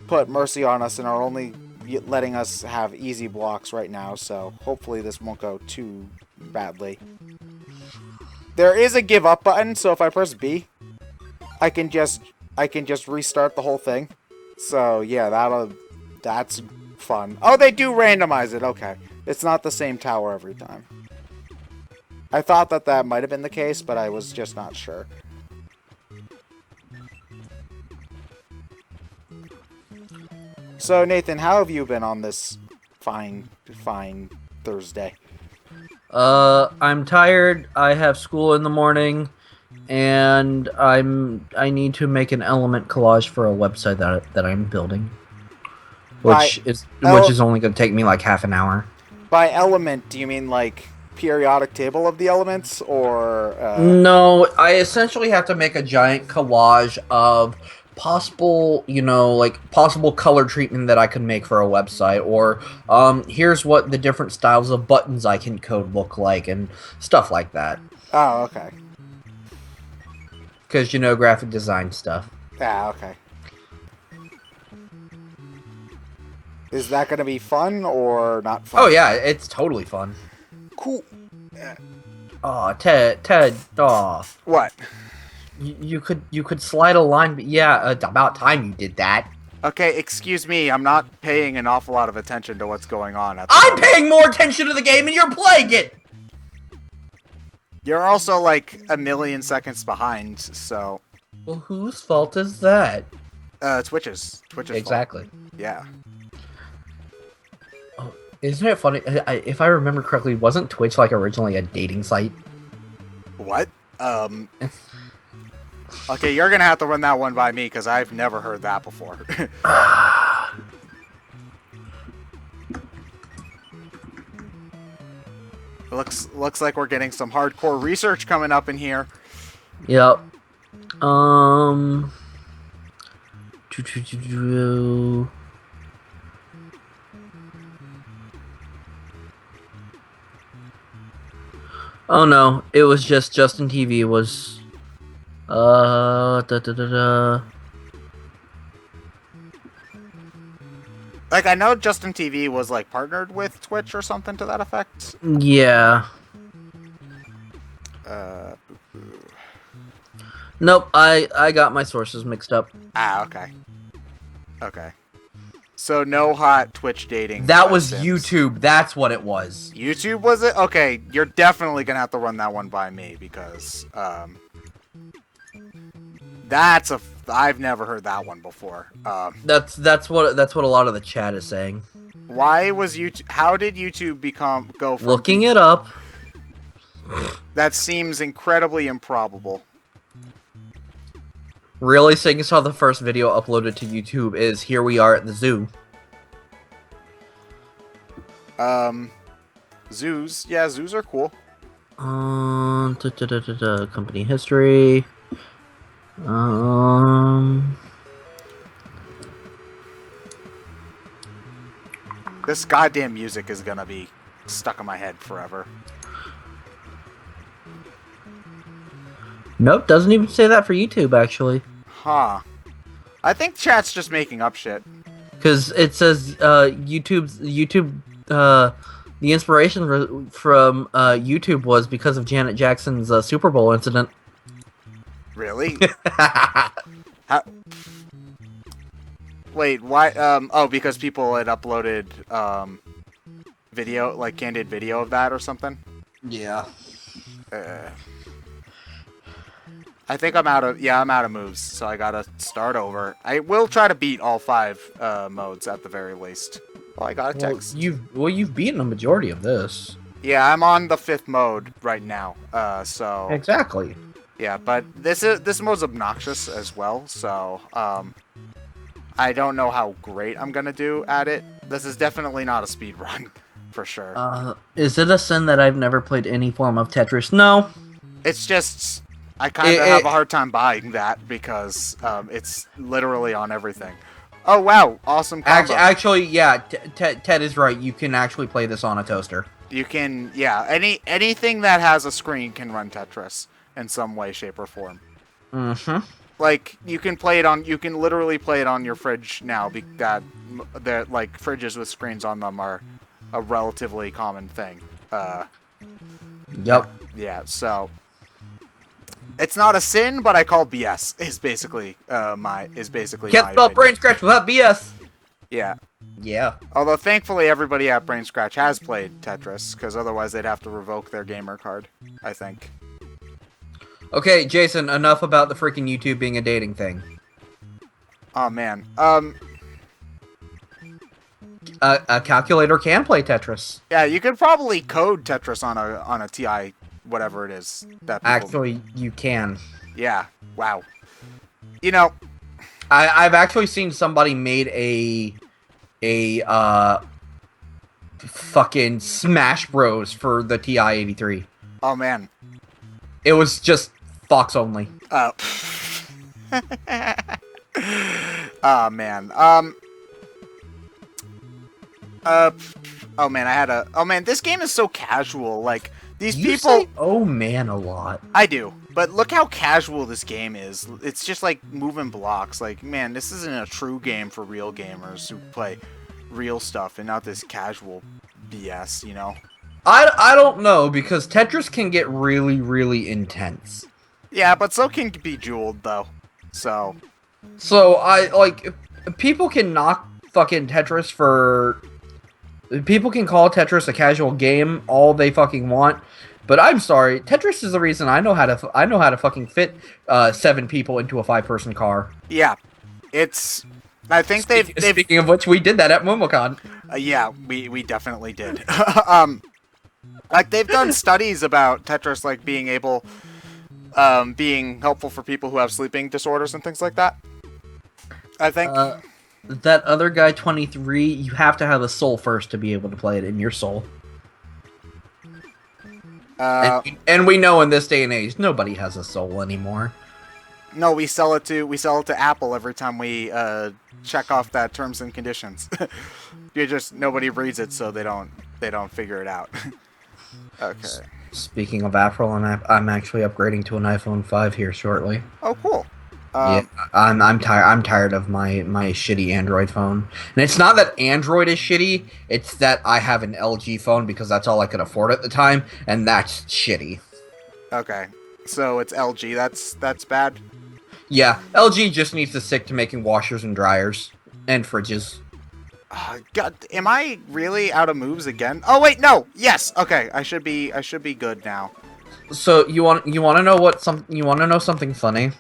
put mercy on us and are only letting us have easy blocks right now, so hopefully this won't go too badly. There is a give up button, so if I press B, I can just restart the whole thing. So yeah, that's fun. Oh, they do randomize it. Okay, it's not the same tower every time. I thought that might have been the case, but I was just not sure. So Nathan, how have you been on this fine Thursday? I'm tired. I have school in the morning, and I need to make an element collage for a website that I'm building, which is only going to take me like half an hour. By element, do you mean like periodic table of the elements, or No, I essentially have to make a giant collage of possible color treatment that I could make for a website, or here's what the different styles of buttons I can code look like, and stuff like that. Oh, okay. Because, graphic design stuff. Ah, okay. Is that going to be fun or not fun? Oh, yeah, it's totally fun. Cool. Aw, Ted, aw. What? You could slide a line, but yeah, about time you did that. Okay, excuse me, I'm not paying an awful lot of attention to what's going on at the I'm moment. paying more attention to the game and you're playing it! You're also like a million seconds behind, so... Well, whose fault is that? Twitch's Exactly. fault. Yeah. Oh, isn't it funny? If I remember correctly, wasn't Twitch like originally a dating site? What? Okay, you're gonna have to run that one by me, because I've never heard that before. Looks like we're getting some hardcore research coming up in here. Yep. Oh no, it was just Justin TV was Like, I know Justin TV was, like, partnered with Twitch or something to that effect. Yeah. Uh, Nope, I got my sources mixed up. okay. Okay. So, no hot Twitch dating. That was Sims. YouTube. That's what it was. YouTube, was it? Okay, you're definitely gonna have to run that one by me, because, I've never heard that one before. That's what a lot of the chat is saying. Why was YouTube... How did YouTube go from... Looking it up. That seems incredibly improbable. Really, seeing as how the first video uploaded to YouTube is here we are at the zoo. Zoos. Yeah, zoos are cool. Company history. This goddamn music is gonna be stuck in my head forever. Nope, doesn't even say that for YouTube, actually. Huh. I think chat's just making up shit. Because it says YouTube, the inspiration from YouTube was because of Janet Jackson's Super Bowl incident. Really? How... Wait, why? Oh, because people had uploaded video, like candid video of that or something? Yeah. I think I'm out of moves, so I gotta start over. I will try to beat all 5 modes at the very least. Well, I got a text. You've beaten a majority of this. Yeah, I'm on the 5th mode right now. So exactly. Yeah, but this mode's obnoxious as well. So I don't know how great I'm gonna do at it. This is definitely not a speed run, for sure. Is it a sin that I've never played any form of Tetris? No. It's just... I kind of have a hard time buying that because it's literally on everything. Oh, wow. Awesome combo. Actually, yeah, Ted is right. You can actually play this on a toaster. You can, yeah. Anything that has a screen can run Tetris in some way, shape, or form. Mm-hmm. Like, you can literally play it on your fridge now. Like, fridges with screens on them are a relatively common thing. Yep. Yeah, so... It's not a sin, but I call BS. Is basically my Can't spell brain scratch without BS. Yeah. Yeah. Although thankfully everybody at Brain Scratch has played Tetris, because otherwise they'd have to revoke their gamer card. I think. Okay, Jason. Enough about the freaking YouTube being a dating thing. Oh man. A calculator can play Tetris. Yeah, you could probably code Tetris on a TI. Whatever it is that people... Actually, you can. Yeah. Wow. You know, I've actually seen somebody made a fucking Smash Bros for the TI-83. Oh man. It was just Fox only. Oh. Oh man. Oh man, oh man, this game is so casual. Like, these people say, oh man, a lot. I do, but look how casual this game is. It's just like moving blocks. Like, man, this isn't a true game for real gamers who play real stuff and not this casual BS, you know? I don't know, because Tetris can get really, really intense. Yeah, but so can Bejeweled, though. So people can knock fucking Tetris for... People can call Tetris a casual game all they fucking want, but I'm sorry, Tetris is the reason I know how to fucking fit 7 people into a 5-person car. Yeah, it's... I think they've... Speaking of which, we did that at MomoCon. Yeah, we definitely did. Like, they've done studies about Tetris, like, being helpful for people who have sleeping disorders and things like that. I think... That other guy, 23, you have to have a soul first to be able to play it in your soul. And we know in this day and age, nobody has a soul anymore. No, we sell it to Apple every time we check off that terms and conditions. Nobody reads it, so they don't figure it out. Okay. Speaking of Apple, I'm actually upgrading to an iPhone 5 here shortly. Oh, cool. Yeah, I'm tired. I'm tired of my shitty Android phone. And it's not that Android is shitty. It's that I have an LG phone because that's all I could afford at the time, and that's shitty. Okay, so it's LG. That's bad. Yeah, LG just needs to stick to making washers and dryers and fridges. God, am I really out of moves again? Oh wait, no. Yes. Okay, I should be good now. So you want to know you want to know something funny?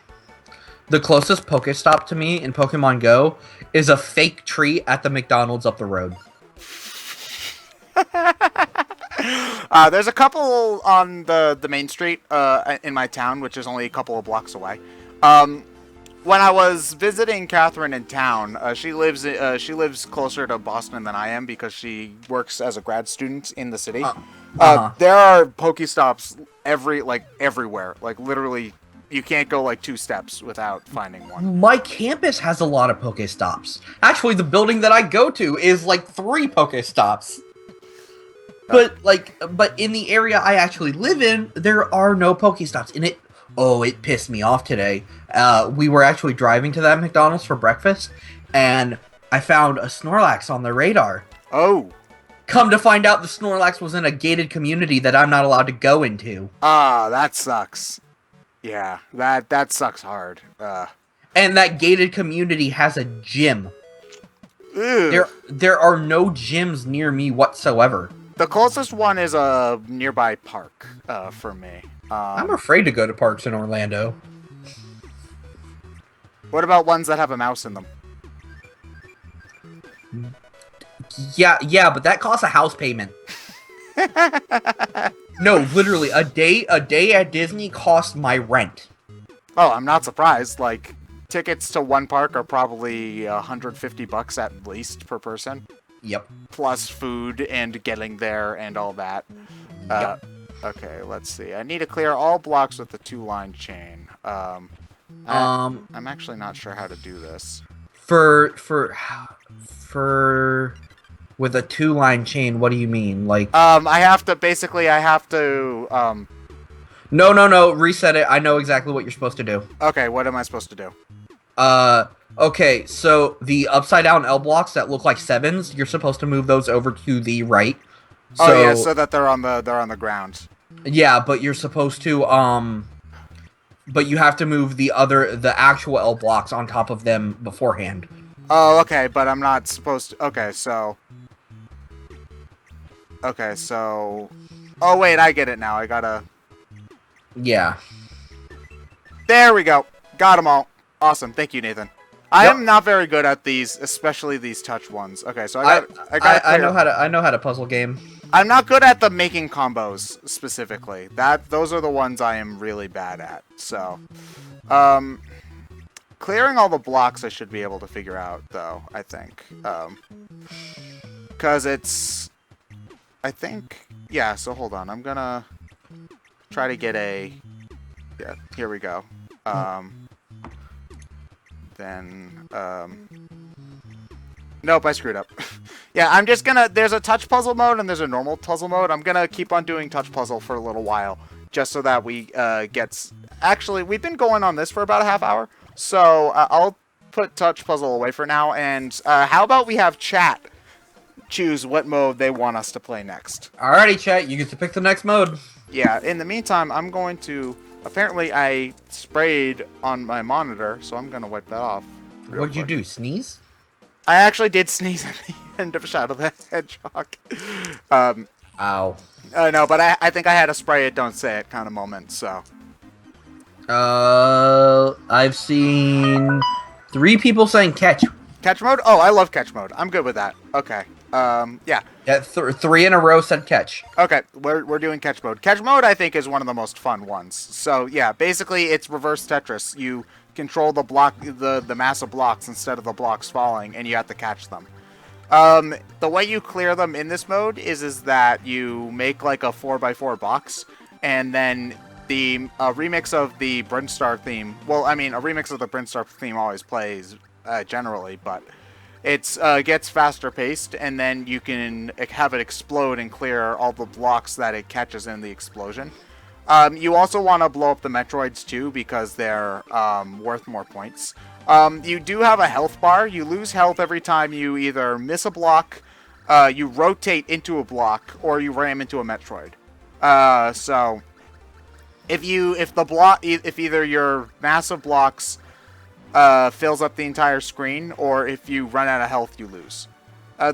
The closest Pokestop to me in Pokemon Go is a fake tree at the McDonald's up the road. There's a couple on the main street in my town, which is only a couple of blocks away. When I was visiting Catherine in town, she lives closer to Boston than I am because she works as a grad student in the city. There are Pokestops everywhere, like literally. You can't go like 2 steps without finding one. My campus has a lot of Pokestops. Actually, the building that I go to is like 3 Pokestops. But in the area I actually live in, there are no Pokestops. And it pissed me off today. We were actually driving to that McDonald's for breakfast, and I found a Snorlax on the radar. Oh. Come to find out, the Snorlax was in a gated community that I'm not allowed to go into. That sucks. Yeah, that sucks hard. And that gated community has a gym. Ew. There are no gyms near me whatsoever. The closest one is a nearby park for me. I'm afraid to go to parks in Orlando. What about ones that have a mouse in them? Yeah, but that costs a house payment. No, literally, a day at Disney costs my rent. Oh, I'm not surprised. Like, tickets to one park are probably $150 at least per person. Yep. Plus food and getting there and all that. Yep. Okay, let's see. I need to clear all blocks with the 2-line chain. I'm actually not sure how to do this. For with a 2-line chain, what do you mean? Like I have to No, reset it. I know exactly what you're supposed to do. Okay, what am I supposed to do? Okay, so the upside down L blocks that look like 7s, you're supposed to move those over to the right. Oh yeah, so that they're on the ground. Yeah, but you're supposed to but you have to move the actual L blocks on top of them beforehand. Oh, okay, but I'm not supposed to. Okay, so. Oh wait, I get it now. I gotta. Yeah. There we go. Got them all. Awesome. Thank you, Nathan. I am not very good at these, especially these touch ones. Okay, so I know how to puzzle game. I'm not good at the making combos specifically. Those are the ones I am really bad at. So, clearing all the blocks I should be able to figure out though, I think. Cuz yeah, so hold on. I'm going to try to get yeah, here we go. Nope, I screwed up. Yeah, I'm just gonna... There's a touch puzzle mode and there's a normal puzzle mode. I'm gonna keep on doing touch puzzle for a little while, just so that we get... Actually, we've been going on this for about a half hour, so I'll put touch puzzle away for now, and how about we have chat choose what mode they want us to play next. Alrighty, chat, you get to pick the next mode. Yeah, in the meantime, I'm going to... Apparently, I sprayed on my monitor, so I'm going to wipe that off. What'd you do, sneeze? I actually did sneeze at the end of Shadow the Hedgehog. Ow. No, but I think I had a spray it, don't say it kind of moment, so. I've seen 3 people saying catch. Catch mode? Oh, I love catch mode. I'm good with that. Okay. Yeah. Yeah, 3 in a row said catch. Okay, we're doing catch mode. Catch mode, I think, is one of the most fun ones. So, yeah, basically, it's reverse Tetris. You control the mass of blocks instead of the blocks falling, and you have to catch them. The way you clear them in this mode is that you make, like, a 4x4 box, and then the remix of the Brinstar theme... Well, I mean, a remix of the Brinstar theme always plays, generally, but... It gets faster paced, and then you can have it explode and clear all the blocks that it catches in the explosion. You also want to blow up the Metroids too because they're worth more points. You do have a health bar. You lose health every time you either miss a block, you rotate into a block, or you ram into a Metroid. So if either your massive blocks fills up the entire screen, or if you run out of health, you lose.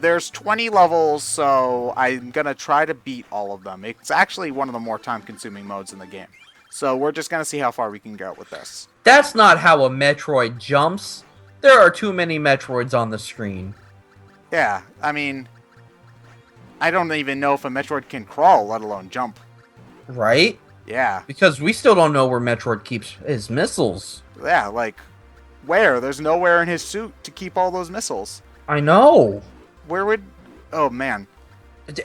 There's 20 levels, so I'm going to try to beat all of them. It's actually one of the more time-consuming modes in the game. So we're just going to see how far we can go with this. That's not how a Metroid jumps. There are too many Metroids on the screen. Yeah, I mean, I don't even know if a Metroid can crawl, let alone jump. Right? Yeah. Because we still don't know where Metroid keeps his missiles. Yeah, like, where? There's nowhere in his suit to keep all those missiles. I know. Where would... Oh, man.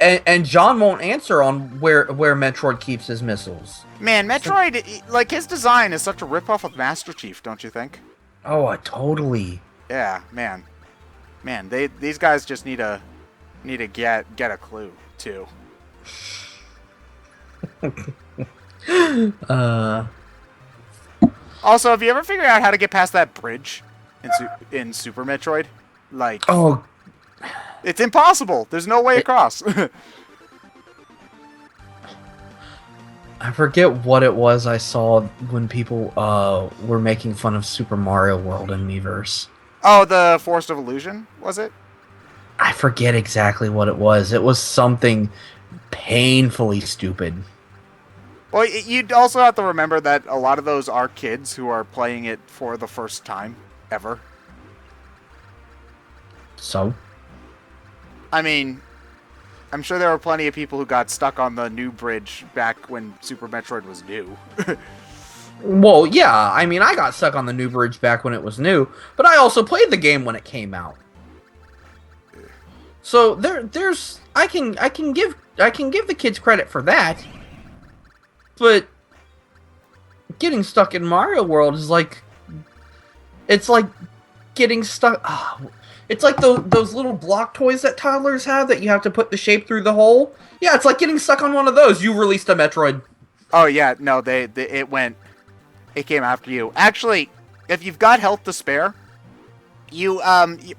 And John won't answer on where Metroid keeps his missiles. Man, Metroid, like, his design is such a ripoff of Master Chief, don't you think? Oh, totally. Yeah, man. Man, these guys just need to get a clue, too. Also, have you ever figured out how to get past that bridge in Super Metroid? Like... Oh... It's impossible. There's no way across. I forget what it was I saw when people were making fun of Super Mario World in Miiverse. Oh, the Forest of Illusion, was it? I forget exactly what it was. It was something painfully stupid. Well, you'd also have to remember that a lot of those are kids who are playing it for the first time ever. So? I mean, I'm sure there were plenty of people who got stuck on the new bridge back when Super Metroid was new. Well, yeah, I mean, I got stuck on the new bridge back when it was new, but I also played the game when it came out. So there's I can give the kids credit for that. But getting stuck in Mario World is like getting stuck. It's like those little block toys that toddlers have that you have to put the shape through the hole. Yeah, it's like getting stuck on one of those. You released a Metroid. Oh yeah, no, it came after you. Actually, if you've got health to spare, you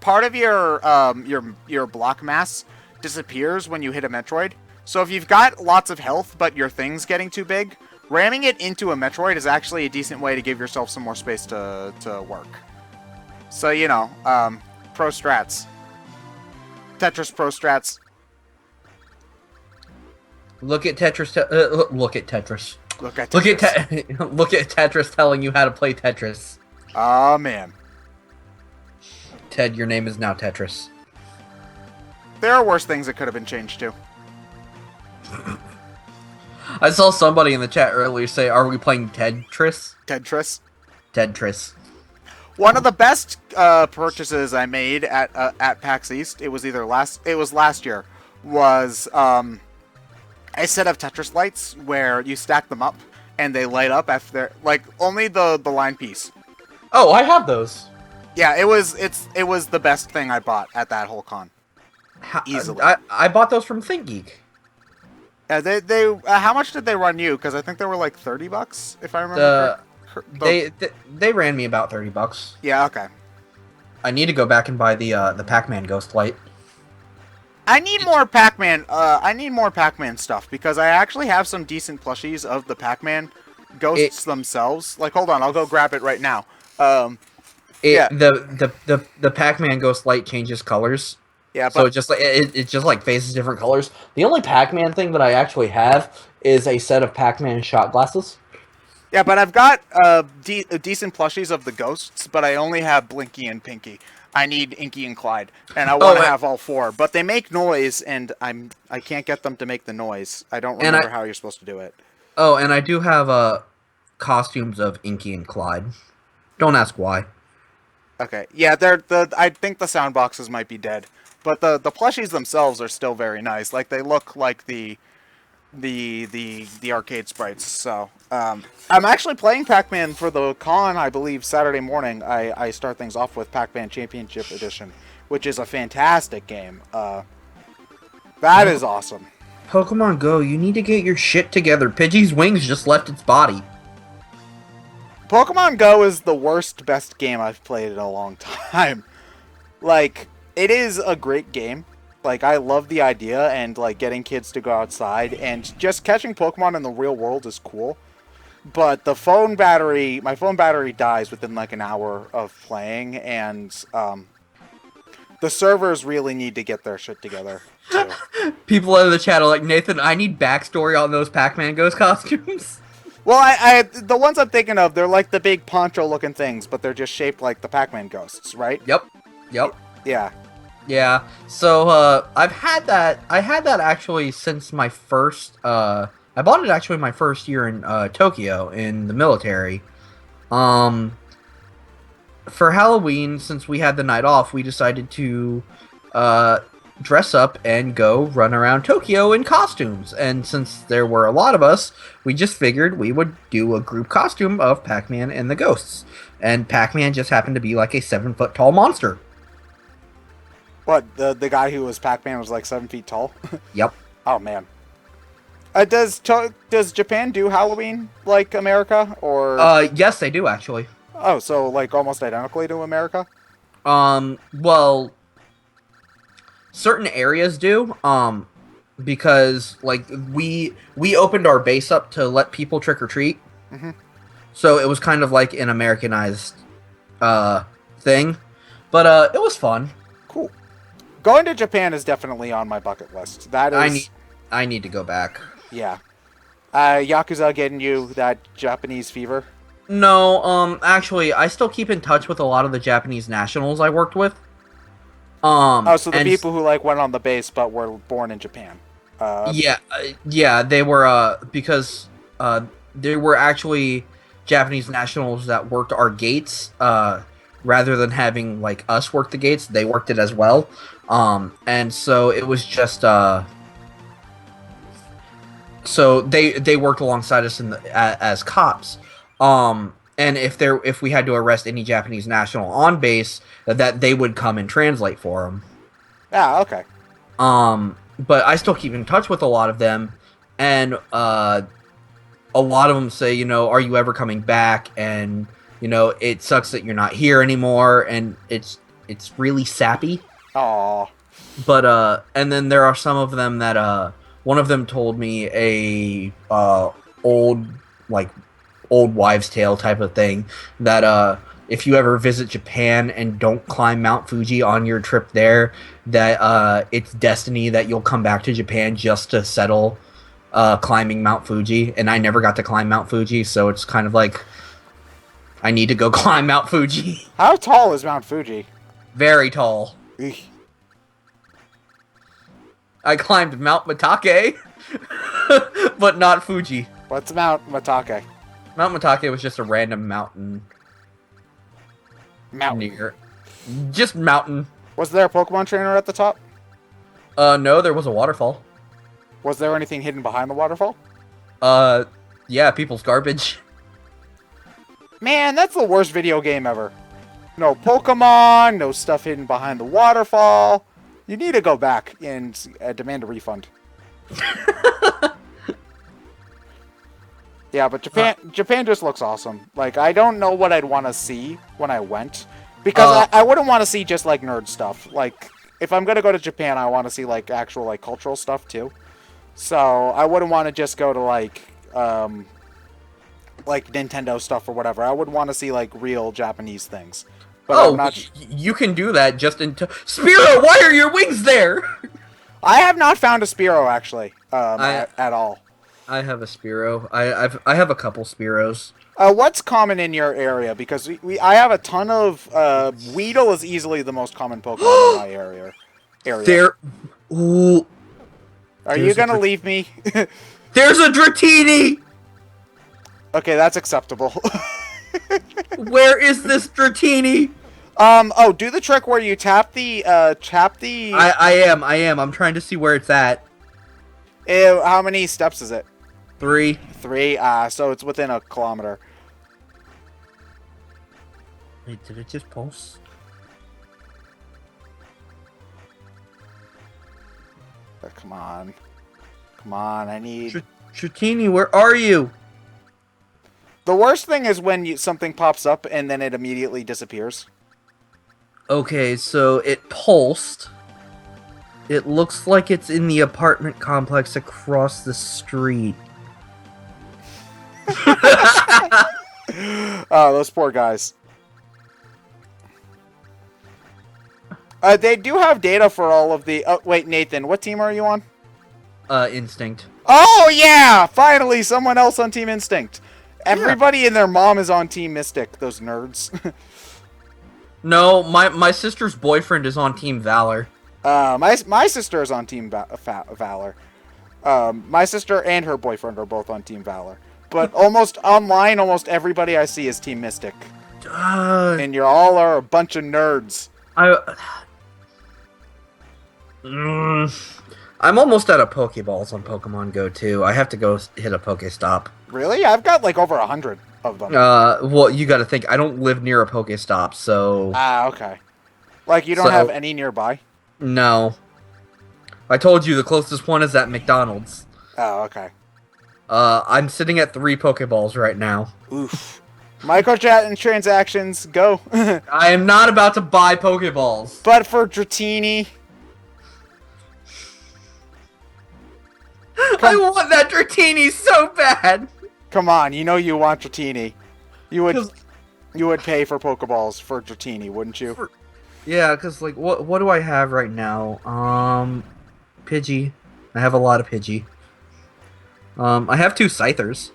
part of your block mass disappears when you hit a Metroid. So if you've got lots of health but your thing's getting too big, ramming it into a Metroid is actually a decent way to give yourself some more space to work. So, you know, pro strats. Tetris pro strats. Look at Tetris. Look at Tetris. Look at Tetris. Look at Tetris telling you how to play Tetris. Oh, man. Ted, your name is now Tetris. There are worse things that could have been changed to. I saw somebody in the chat earlier say, "Are we playing Tetris?" Tetris. Tetris. One of the best purchases I made at PAX East, it was last year, was a set of Tetris lights where you stack them up and they light up after, like, only the line piece. Oh, I have those. Yeah, it was the best thing I bought at that whole con. Easily. I bought those from ThinkGeek. They how much did they run you? Because I think they were like $30, if I remember. They ran me about $30. Yeah, okay. I need to go back and buy the Pac-Man Ghost Light. I need more Pac-Man. I need more Pac-Man stuff because I actually have some decent plushies of the Pac-Man ghosts themselves. Like, hold on, I'll go grab it right now. Yeah. The Pac-Man Ghost Light changes colors. Yeah, so it just like faces different colors. The only Pac-Man thing that I actually have is a set of Pac-Man shot glasses. Yeah, but I've got decent plushies of the ghosts, but I only have Blinky and Pinky. I need Inky and Clyde, and I want to have all four. But they make noise, and I can't get them to make the noise. I don't remember how you're supposed to do it. Oh, and I do have costumes of Inky and Clyde. Don't ask why. Okay, yeah, I think the sound boxes might be dead, but the plushies themselves are still very nice. Like, they look like the arcade sprites. So I'm actually playing Pac-Man for the con. I believe Saturday morning I start things off with Pac-Man Championship Edition, which is a fantastic game. That is awesome. Pokemon Go, you need to get your shit together. Pidgey's wings just left its body. Pokemon Go is the worst best game I've played in a long time. Like, it is a great game. Like, I love the idea and, like, getting kids to go outside. And just catching Pokemon in the real world is cool. But the phone battery... My phone battery dies within, like, an hour of playing. And, the servers really need to get their shit together, too. People in the chat are like, Nathan, I need backstory on those Pac-Man Ghost costumes. Well, I the ones I'm thinking of, they're like the big poncho-looking things, but they're just shaped like the Pac-Man ghosts, right? Yep. Yeah. Yeah. So, I had that actually since my first, I bought it actually my first year in, Tokyo in the military. For Halloween, since we had the night off, we decided to, dress up and go run around Tokyo in costumes. And since there were a lot of us, we just figured we would do a group costume of Pac-Man and the ghosts. And Pac-Man just happened to be like a 7-foot tall monster. What, the guy who was Pac-Man was like 7 feet tall? Yep. Oh, man. Does Japan do Halloween like America, or? Yes, they do actually. Oh, so like almost identically to America? Well, certain areas do. Because like we opened our base up to let people trick or treat. Mm-hmm. So it was kind of like an Americanized thing, but it was fun. Cool. Going to Japan is definitely on my bucket list. That is. I need to go back. Yeah. Yakuza getting you that Japanese fever? No, actually, I still keep in touch with a lot of the Japanese nationals I worked with. So the people who like went on the base but were born in Japan. Yeah, they were because there were actually Japanese nationals that worked our gates. Rather than having like us work the gates, they worked it as well. And so it was just so they worked alongside us as cops. And if we had to arrest any Japanese national on base, that they would come and translate for them. Ah, okay. But I still keep in touch with a lot of them, and a lot of them say, you know, are you ever coming back? And you know, it sucks that you're not here anymore, and it's really sappy. Aww. But and then there are some of them that one of them told me a old wives' tale type of thing that if you ever visit Japan and don't climb Mount Fuji on your trip there, that it's destiny that you'll come back to Japan just to settle climbing Mount Fuji. And I never got to climb Mount Fuji, so it's kind of like I need to go climb Mount Fuji. How tall is Mount Fuji? Very tall. Eesh. I climbed Mount Matake, but not Fuji. What's Mount Matake? Mount Matake was just a random mountain. Mountain. Just mountain. Was there a Pokemon trainer at the top? No, there was a waterfall. Was there anything hidden behind the waterfall? Yeah, people's garbage. Man, that's the worst video game ever. No Pokemon, no stuff hidden behind the waterfall. You need to go back and demand a refund. Yeah, but Japan just looks awesome. Like, I don't know what I'd want to see when I went. Because I wouldn't want to see just, like, nerd stuff. Like, if I'm going to go to Japan, I want to see, like, actual, like, cultural stuff, too. So, I wouldn't want to just go to, like Nintendo stuff or whatever. I would want to see, like, real Japanese things. But you can do that just in... Spiro, why are your wings there? I have not found a Spiro, actually, at all. I have a Spiro. I have a couple Spiros. What's common in your area? Because I have a ton of Weedle is easily the most common Pokemon in my area. Ooh. Are you gonna leave me? There's a Dratini. Okay, that's acceptable. Where is this Dratini? Oh, do the trick where you tap the I am. I'm trying to see where it's at. Ew, how many steps is it? 3. 3. So it's within a kilometer. Wait, did it just pulse? Oh, come on. Come on, I need... Dratini, where are you? The worst thing is when something pops up and then it immediately disappears. Okay, so it pulsed. It looks like it's in the apartment complex across the street. Oh, those poor guys. They do have data for all of the... Oh, wait, Nathan, what team are you on? Instinct. Oh, yeah! Finally, someone else on Team Instinct. Everybody and their mom is on Team Mystic, those nerds. No, my sister's boyfriend is on Team Valor. My sister is on Team Valor. My sister and her boyfriend are both on Team Valor. But almost everybody I see is Team Mystic. And you all are a bunch of nerds. I'm almost out of Pokeballs on Pokemon Go, too. I have to go hit a Pokestop. Really? I've got like over 100 of them. Well, you gotta think, I don't live near a Pokestop, so... Okay. Like, you don't have any nearby? No. I told you, the closest one is at McDonald's. Oh, okay. I'm sitting at 3 Pokeballs right now. Oof. Microchat and transactions, go. I am not about to buy Pokeballs. But for Dratini... I want that Dratini so bad. Come on, you know you want Dratini. You would pay for Pokeballs for Dratini, wouldn't you? Yeah, because, like, what do I have right now? Pidgey. I have a lot of Pidgey. I have 2 Scythers.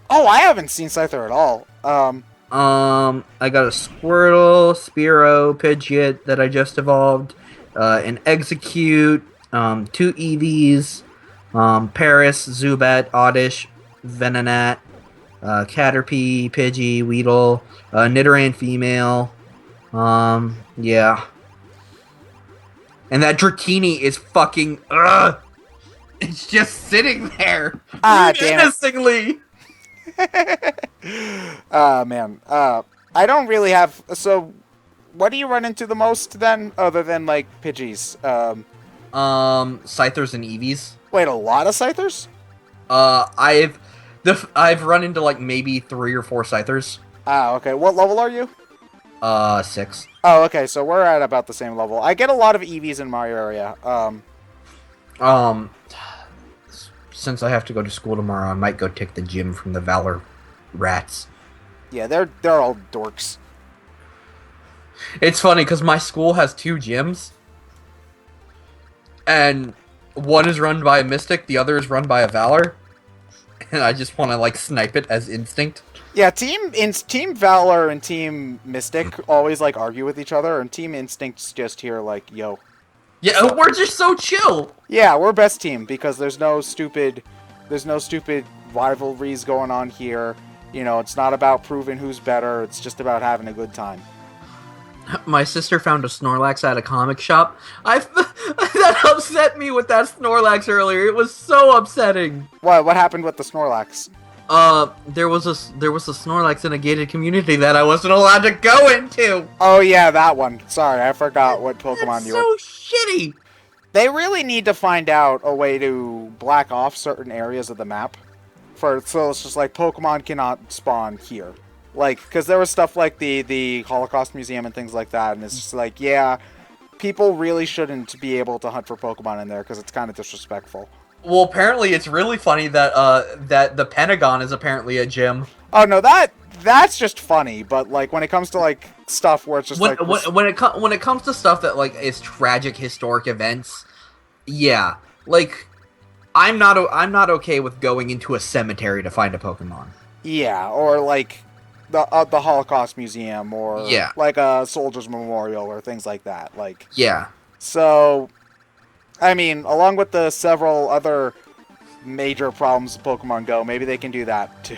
Oh, I haven't seen Scyther at all. I got a Squirtle, Spearow, Pidgeot that I just evolved, an Execute, 2 Eevees, Paris, Zubat, Oddish, Venonat, Caterpie, Pidgey, Weedle, Nidoran female. Yeah. And that Dratini is fucking... It's just sitting there. Menacingly. Man. I don't really have... So, what do you run into the most, then? Other than, like, Pidgeys? Scythers and Eevees. Wait, a lot of Scythers? I've run into, like, maybe 3 or 4 Scythers. Okay. What level are you? 6. Oh, okay, so we're at about the same level. I get a lot of Eevees in my area. Since I have to go to school tomorrow, I might go take the gym from the Valor rats. Yeah, they're all dorks. It's funny, because my school has 2 gyms. And one is run by a Mystic, the other is run by a Valor. And I just want to, like, snipe it as Instinct. Yeah, Team Valor and Team Mystic always, like, argue with each other, and Team Instinct's just here, like, yo. Yeah, we're just so chill. Yeah, we're best team, because there's no stupid rivalries going on here. You know, it's not about proving who's better, it's just about having a good time. My sister found a Snorlax at a comic shop. That upset me with that Snorlax earlier. It was so upsetting. What happened with the Snorlax? There was a Snorlax in a gated community that I wasn't allowed to go into. Oh yeah, that one. Sorry, I forgot what Pokemon you were. So shitty. They really need to find out a way to black off certain areas of the map. So it's just like Pokemon cannot spawn here. Like, because there was stuff like the Holocaust Museum and things like that, and it's just like, yeah, people really shouldn't be able to hunt for Pokemon in there because it's kind of disrespectful. Well, apparently it's really funny that that the Pentagon is apparently a gym. Oh no, that's just funny. But like when it comes to like stuff where it's just when it comes to stuff that like is tragic historic events, yeah, like I'm not okay with going into a cemetery to find a Pokemon. Yeah, or like the Holocaust Museum, or like a Soldiers Memorial, or things like that. Like So, I mean, along with the several other major problems with Pokemon Go, maybe they can do that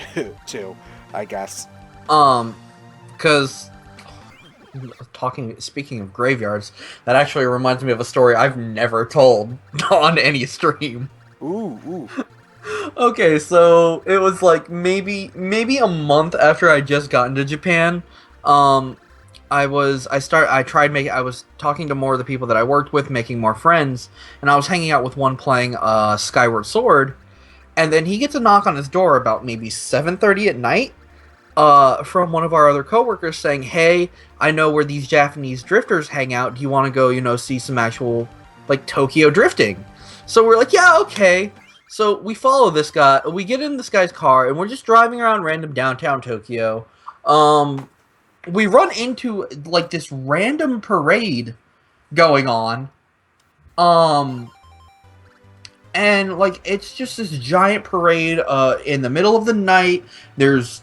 too, I guess. Because speaking of graveyards, that actually reminds me of a story I've never told on any stream. Ooh. Okay, so it was like maybe a month after I just got into Japan. I was talking to more of the people that I worked with, making more friends, and I was hanging out with one playing Skyward Sword, and then he gets a knock on his door about maybe 7:30 at night, from one of our other coworkers saying, "Hey, I know where these Japanese drifters hang out. Do you want to go, see some actual like Tokyo drifting?" So we're like, "Yeah, okay." So we follow this guy. We get in this guy's car, and we're just driving around random downtown Tokyo. We run into like this random parade going on. Um, and like it's just this giant parade in the middle of the night. There's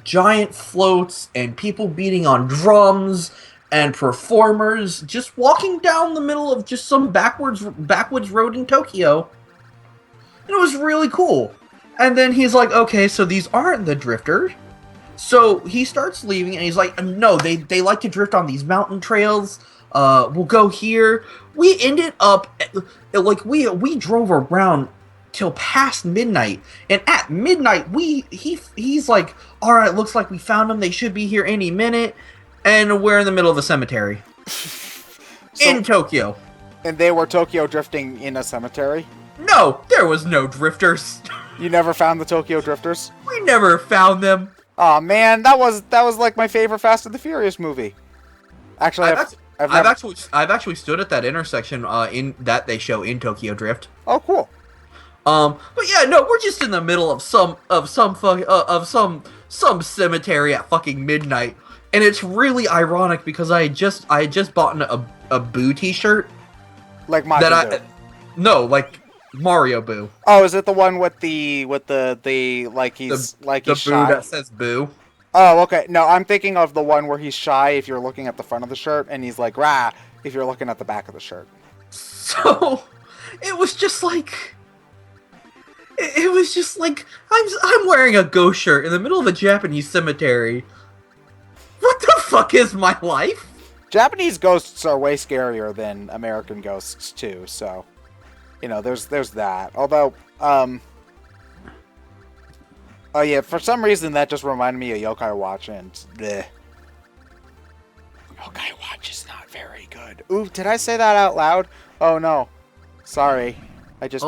giant floats and people beating on drums and performers just walking down the middle of just some backwoods road in Tokyo. And it was really cool. And then he's like, "Okay, so these aren't the drifters." So he starts leaving, and he's like, "No, they like to drift on these mountain trails. We'll go here." We ended up like we drove around till past midnight, and at midnight he's like, "All right, looks like we found them. They should be here any minute." And we're in the middle of a cemetery in Tokyo. And they were Tokyo drifting in a cemetery? No, there was no drifters. You never found the Tokyo drifters? We never found them. Oh man, that was like my favorite Fast and the Furious movie. Actually, I've actually stood at that intersection in that they show in Tokyo Drift. Oh, cool. But yeah, no, we're just in the middle of some cemetery at fucking midnight, and it's really ironic because I had just bought a Boo T-shirt. Like Majin Buu. No, like Mario Boo. Oh, is it the one with the like he's the he's Boo shy? that says Boo? Oh, okay. No, I'm thinking of the one where he's shy if you're looking at the front of the shirt, and he's like rah if you're looking at the back of the shirt. So it was just like. It was just like I'm wearing a ghost shirt in the middle of a Japanese cemetery. What the fuck is my life? Japanese ghosts are way scarier than American ghosts too, so there's that. Although, oh yeah, for some reason that just reminded me of Yokai Watch, and bleh. Yokai Watch is not very good. Ooh, did I say that out loud? Oh no, sorry. I just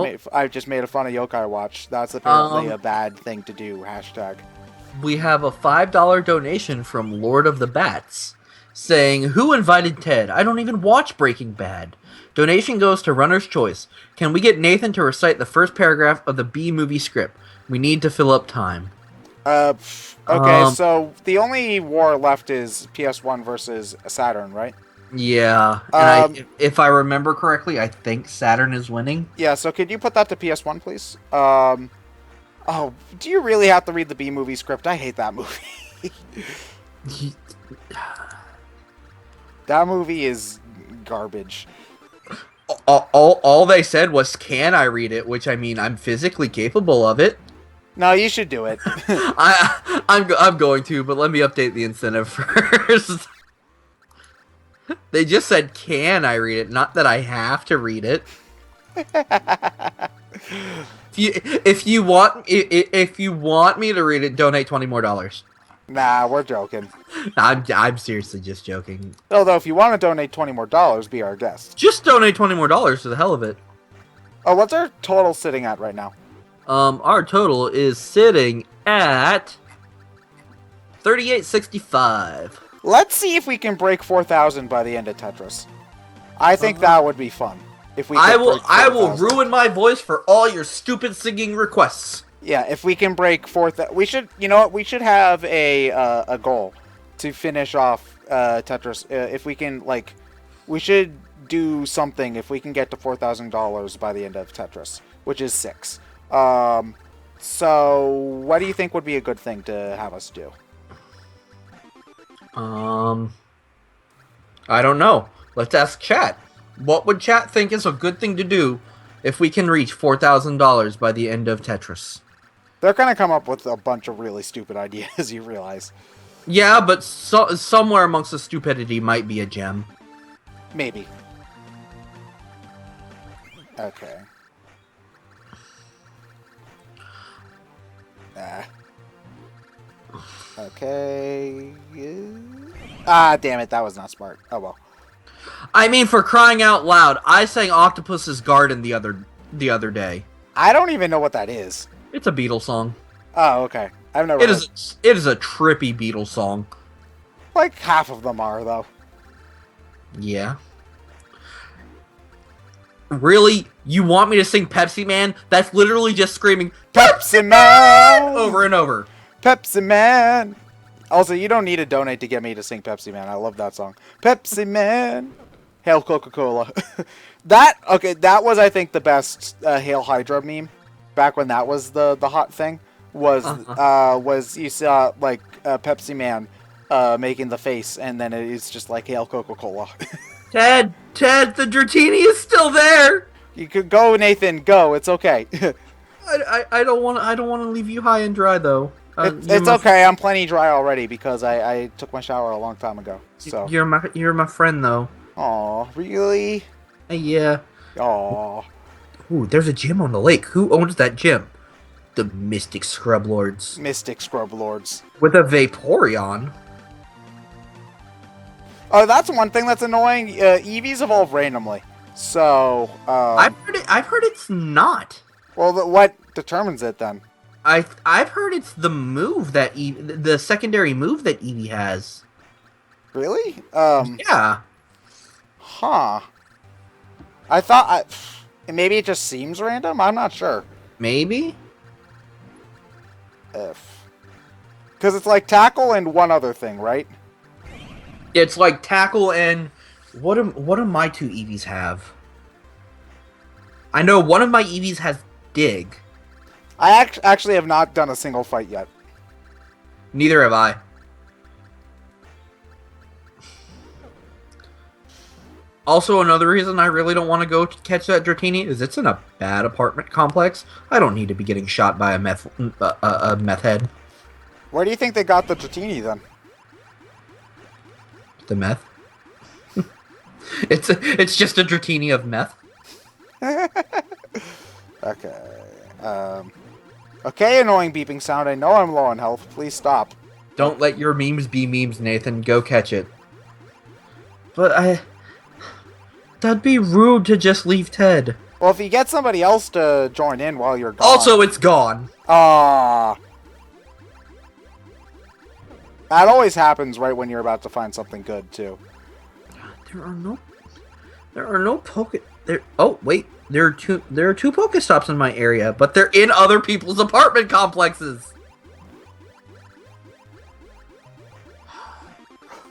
made a fun of Yokai Watch. That's apparently a bad thing to do. #. We have a $5 donation from Lord of the Bats saying, "Who invited Ted? I don't even watch Breaking Bad." Donation goes to Runner's Choice. Can we get Nathan to recite the first paragraph of the B movie script? We need to fill up time. Okay, so the only war left is PS1 versus Saturn, right? Yeah, and if I remember correctly, I think Saturn is winning. Yeah, so could you put that to PS1, please? Oh, do you really have to read the B-movie script? I hate that movie. That movie is garbage. All they said was, "Can I read it?" Which, I mean, I'm physically capable of it. No, you should do it. I'm going to, but let me update the incentive first. They just said, "Can I read it?" Not that I have to read it. If you want me to read it, donate $20 more. Nah, we're joking. I'm seriously just joking. Although, if you want to donate $20 more, be our guest. Just donate $20 more for the hell of it. Oh, what's our total sitting at right now? Our total is sitting at $38.65. Let's see if we can break 4,000 by the end of Tetris. I think that would be fun. If we I will ruin my voice for all your stupid singing requests. Yeah, if we can break 4,000, we should. You know what? We should have a goal to finish off Tetris. If we can, we should do something if we can get to $4,000 by the end of Tetris, which is 6. So what do you think would be a good thing to have us do? I don't know. Let's ask chat. What would chat think is a good thing to do if we can reach $4,000 by the end of Tetris? They're gonna come up with a bunch of really stupid ideas, you realize. Yeah, but somewhere amongst the stupidity might be a gem. Maybe. Okay. Okay. Ah, damn it, that was not smart. Oh well. I mean, for crying out loud, I sang Octopus's Garden the other day. I don't even know what that is. It's a Beatles song. Oh, okay. I've never. It is a trippy Beatles song. Like half of them are though. Yeah. Really? You want me to sing Pepsi Man? That's literally just screaming Pepsi Man over and over. Pepsi Man. Also, you don't need to donate to get me to sing Pepsi Man. I love that song. Pepsi Man. Hail Coca-Cola. That was, I think, the best Hail Hydra meme. Back when that was the hot thing. Was you saw, like, Pepsi Man making the face, and then it's just like Hail Coca-Cola. Ted, the Dratini is still there! You could go, Nathan, go. It's okay. I don't want to leave you high and dry, though. It's okay. I'm plenty dry already because I took my shower a long time ago. So you're my friend though. Aw, really? Yeah. Aw. Ooh, there's a gym on the lake. Who owns that gym? The Mystic Scrub Lords. Mystic Scrub Lords. With a Vaporeon. Oh, that's one thing that's annoying. Eevees evolve randomly. So I've heard it's not. Well, what determines it then? I've heard it's the move that the secondary move that Eevee has. Really? Yeah. Huh. I thought maybe it just seems random. I'm not sure. Maybe. Because it's like tackle and one other thing, right? It's like tackle and what do my two Eevees have? I know one of my Eevees has dig. I actually have not done a single fight yet. Neither have I. Also, another reason I really don't want to go catch that Dratini is it's in a bad apartment complex. I don't need to be getting shot by a meth head. Where do you think they got the Dratini then? The meth? It's just a Dratini of meth. Okay. Okay, annoying beeping sound. I know I'm low on health. Please stop. Don't let your memes be memes, Nathan. Go catch it. But that'd be rude to just leave Ted. Well, if you get somebody else to join in while you're gone. Also, it's gone. That always happens right when you're about to find something good, too. There are no oh, wait. There are two Pokestops in my area, but they're in other people's apartment complexes.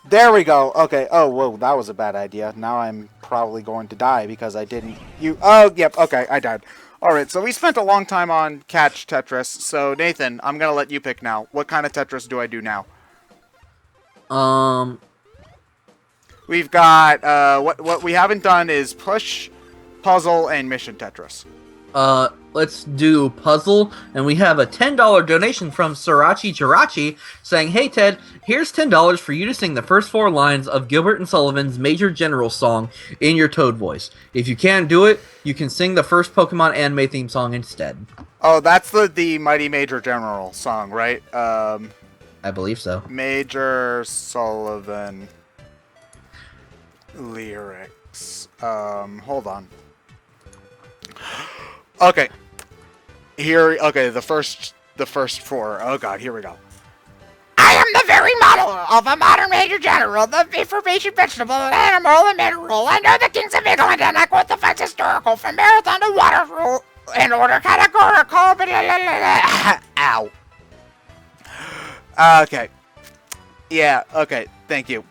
There we go. Okay. Oh, whoa, that was a bad idea. Now I'm probably going to die because I didn't... Oh, yep. Okay, I died. Alright, so we spent a long time on Catch Tetris. So, Nathan, I'm going to let you pick now. What kind of Tetris do I do now? We've got... What we haven't done is push, puzzle, and mission Tetris. Let's do puzzle, and we have a $10 donation from Srirachi Jirachi saying, "Hey Ted, here's $10 for you to sing the first 4 lines of Gilbert and Sullivan's Major General song in your Toad voice. If you can't do it, you can sing the first Pokemon anime theme song instead." Oh, that's the Mighty Major General song, right? I believe so. Major Sullivan lyrics. Hold on. Okay. Okay, the first 4. Oh god, here we go. I am the very model of a modern Major General, the information vegetable, animal, and mineral. I know the kings of England, and I quote the facts historical from marathon to water rule in order categorical. Ow. Okay. Yeah. Okay. Thank you.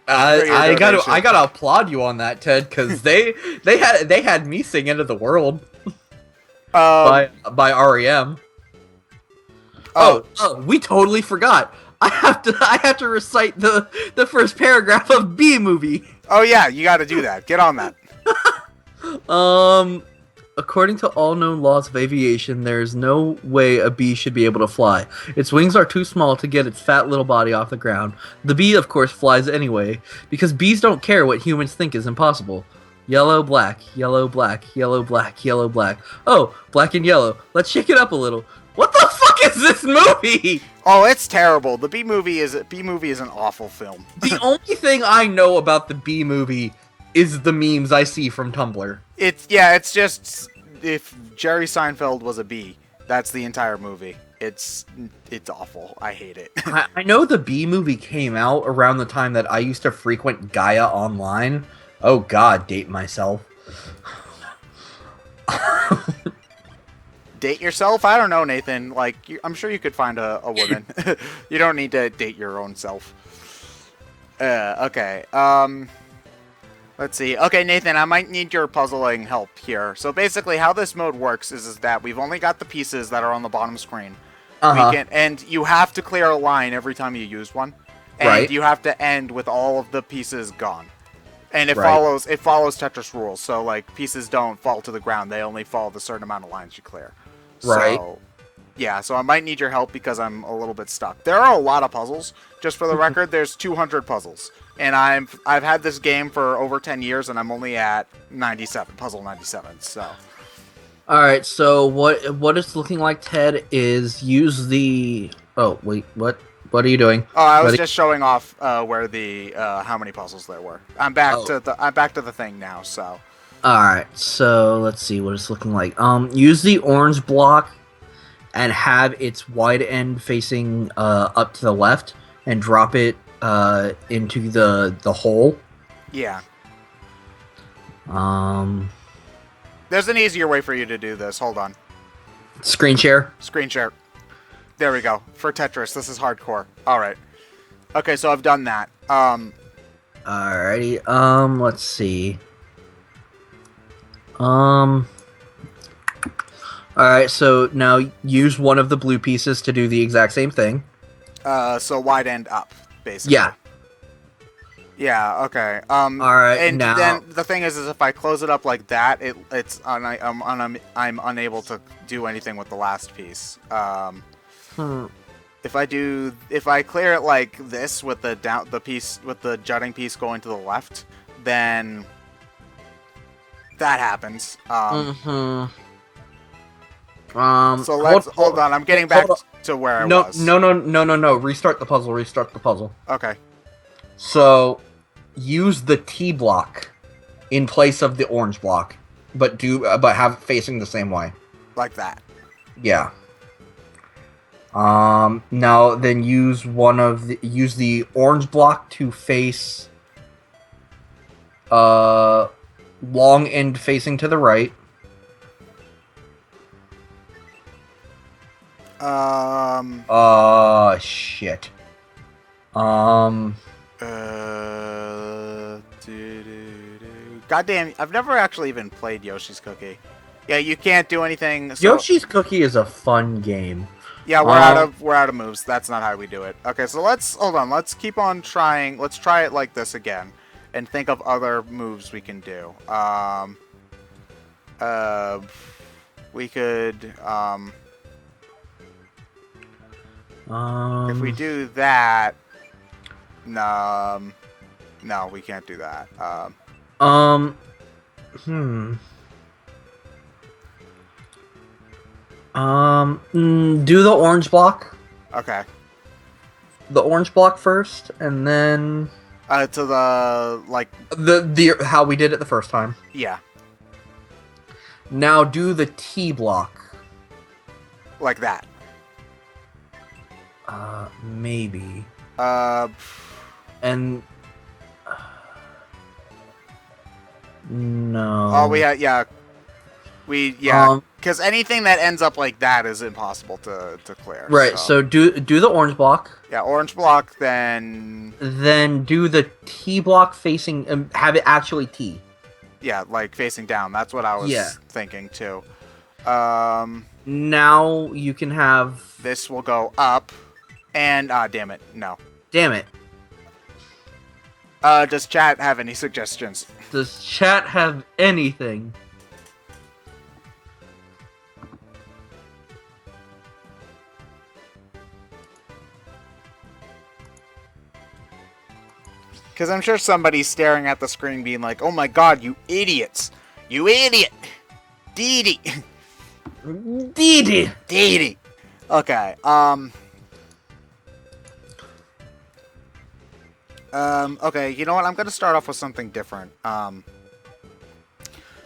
I gotta applaud you on that, Ted, because they had me sing "End of the World" by REM. Oh, we totally forgot. I have to recite the first paragraph of Bee Movie. Oh yeah, you got to do that. Get on that. According to all known laws of aviation, there is no way a bee should be able to fly. Its wings are too small to get its fat little body off the ground. The bee, of course, flies anyway, because bees don't care what humans think is impossible. Yellow, black, yellow, black, yellow, black, yellow, black. Oh, black and yellow. Let's shake it up a little. What the fuck is this movie? Oh, it's terrible. The B movie is an awful film. The only thing I know about the B movie is the memes I see from Tumblr. It's just if Jerry Seinfeld was a bee, that's the entire movie. It's awful. I hate it. I know the B movie came out around the time that I used to frequent Gaia Online. Oh god, date myself. Date yourself? I don't know, Nathan. Like, I'm sure you could find a woman. You don't need to date your own self. Okay. Let's see. Okay, Nathan, I might need your puzzling help here. So basically, how this mode works is that we've only got the pieces that are on the bottom screen. And you have to clear a line every time you use one. And you have to end with all of the pieces gone. And it follows Tetris rules. So like pieces don't fall to the ground; they only fall the certain amount of lines you clear. Right. So, yeah. So I might need your help because I'm a little bit stuck. There are a lot of puzzles. Just for the record, there's 200 puzzles, and I've had this game for over 10 years, and I'm only at 97, puzzle 97. So. All right. So what it's looking like, Ted, is use the. Oh wait, what? What are you doing? Oh, I was just showing off where the how many puzzles there were. I'm back to the thing now. So. All right. So let's see what it's looking like. Use the orange block, and have its wide end facing up to the left, and drop it into the hole. Yeah. There's an easier way for you to do this. Hold on. Screen share. Screen share. There we go. For Tetris, this is hardcore. All right. Okay, so I've done that. Alrighty. Let's see. Alright, so now use one of the blue pieces to do the exact same thing. So wide end up, basically. Yeah. Yeah, okay. Alright, and now... then the thing is if I close it up like that, I'm unable to do anything with the last piece. If I clear it like this with the piece with the jutting piece going to the left, then that happens. So let's hold on. I'm getting back to where I was. No. Restart the puzzle. Okay. So use the T block in place of the orange block, but have it facing the same way. Like that. Yeah. Now then use the orange block to face long end facing to the right. Shit. Goddamn, I've never actually even played Yoshi's Cookie. Yeah, you can't do anything. So... Yoshi's Cookie is a fun game. Yeah, we're out of moves. That's not how we do it. Okay, so hold on. Let's keep on trying. Let's try it like this again, and think of other moves we can do. We could if we do that. No, we can't do that. Do the orange block. Okay. The orange block first, and then to the the how we did it the first time. Yeah. Now do the T block. Like that. Maybe. And no. Oh, yeah. Because anything that ends up like that is impossible to clear. Right. So do the orange block. Yeah, orange block. Then do the T block facing. Have it actually T. Yeah, like facing down. That's what I was thinking too. Now you can have. This will go up, and damn it, no. Damn it. Does chat have any suggestions? Does chat have anything? Because I'm sure somebody's staring at the screen being like, oh my god, you idiots! You idiot! Dee-dee! Dee-dee! Dee-dee! Okay. Okay, you know what? I'm gonna start off with something different. I'm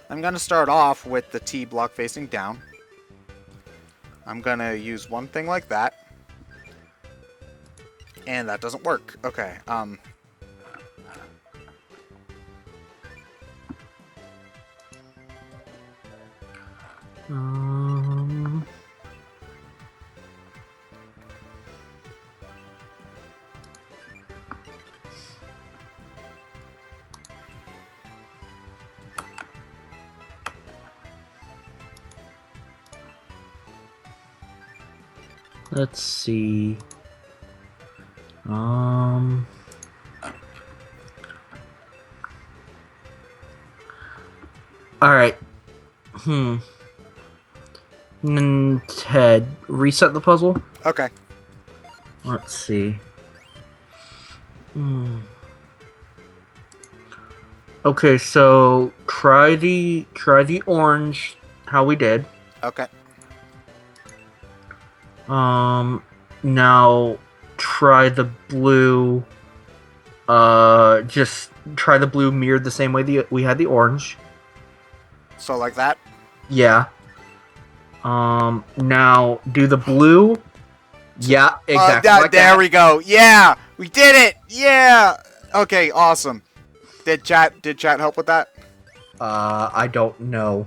gonna start off with the T block facing down. I'm gonna use one thing like that. And that doesn't work. Okay, Let's see. Alright. Ted, reset the puzzle. okay. Let's see. Okay, so try the orange how we did. Okay. Now try the blue. Just try the blue mirrored the same way we had the orange. So like that? Yeah. Now do the blue. Yeah, exactly. Like there that. we go. Yeah, we did it. Yeah. Okay, awesome. Did chat help with that? I don't know.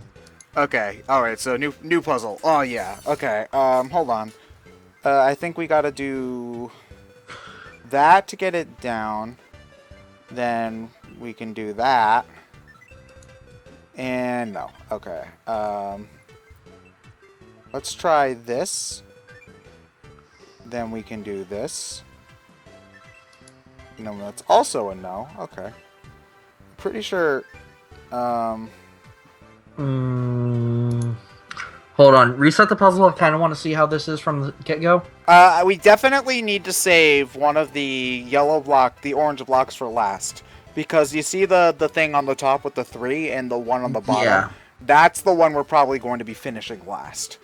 Okay. All right. So new puzzle. Oh yeah. Okay. Hold on. I think we gotta do that to get it down. Then we can do that. And no. Okay. Let's try this. Then we can do this. No, that's also a no. Okay. Pretty sure. Hold on. Reset the puzzle. I kind of want to see how this is from the get-go. We definitely need to save one of the the orange blocks for last. Because you see the thing on the top with the 3 and the one on the bottom? Yeah. That's the one we're probably going to be finishing last.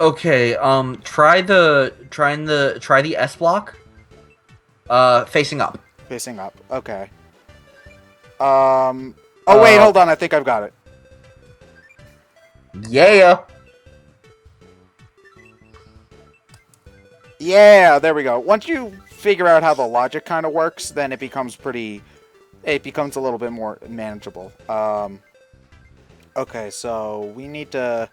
Okay, try the S block. Facing up. Facing up. Okay. Wait, hold on. I think I've got it. Yeah. Yeah, there we go. Once you figure out how the logic kind of works, then it becomes a little bit more manageable. Okay, so we need to...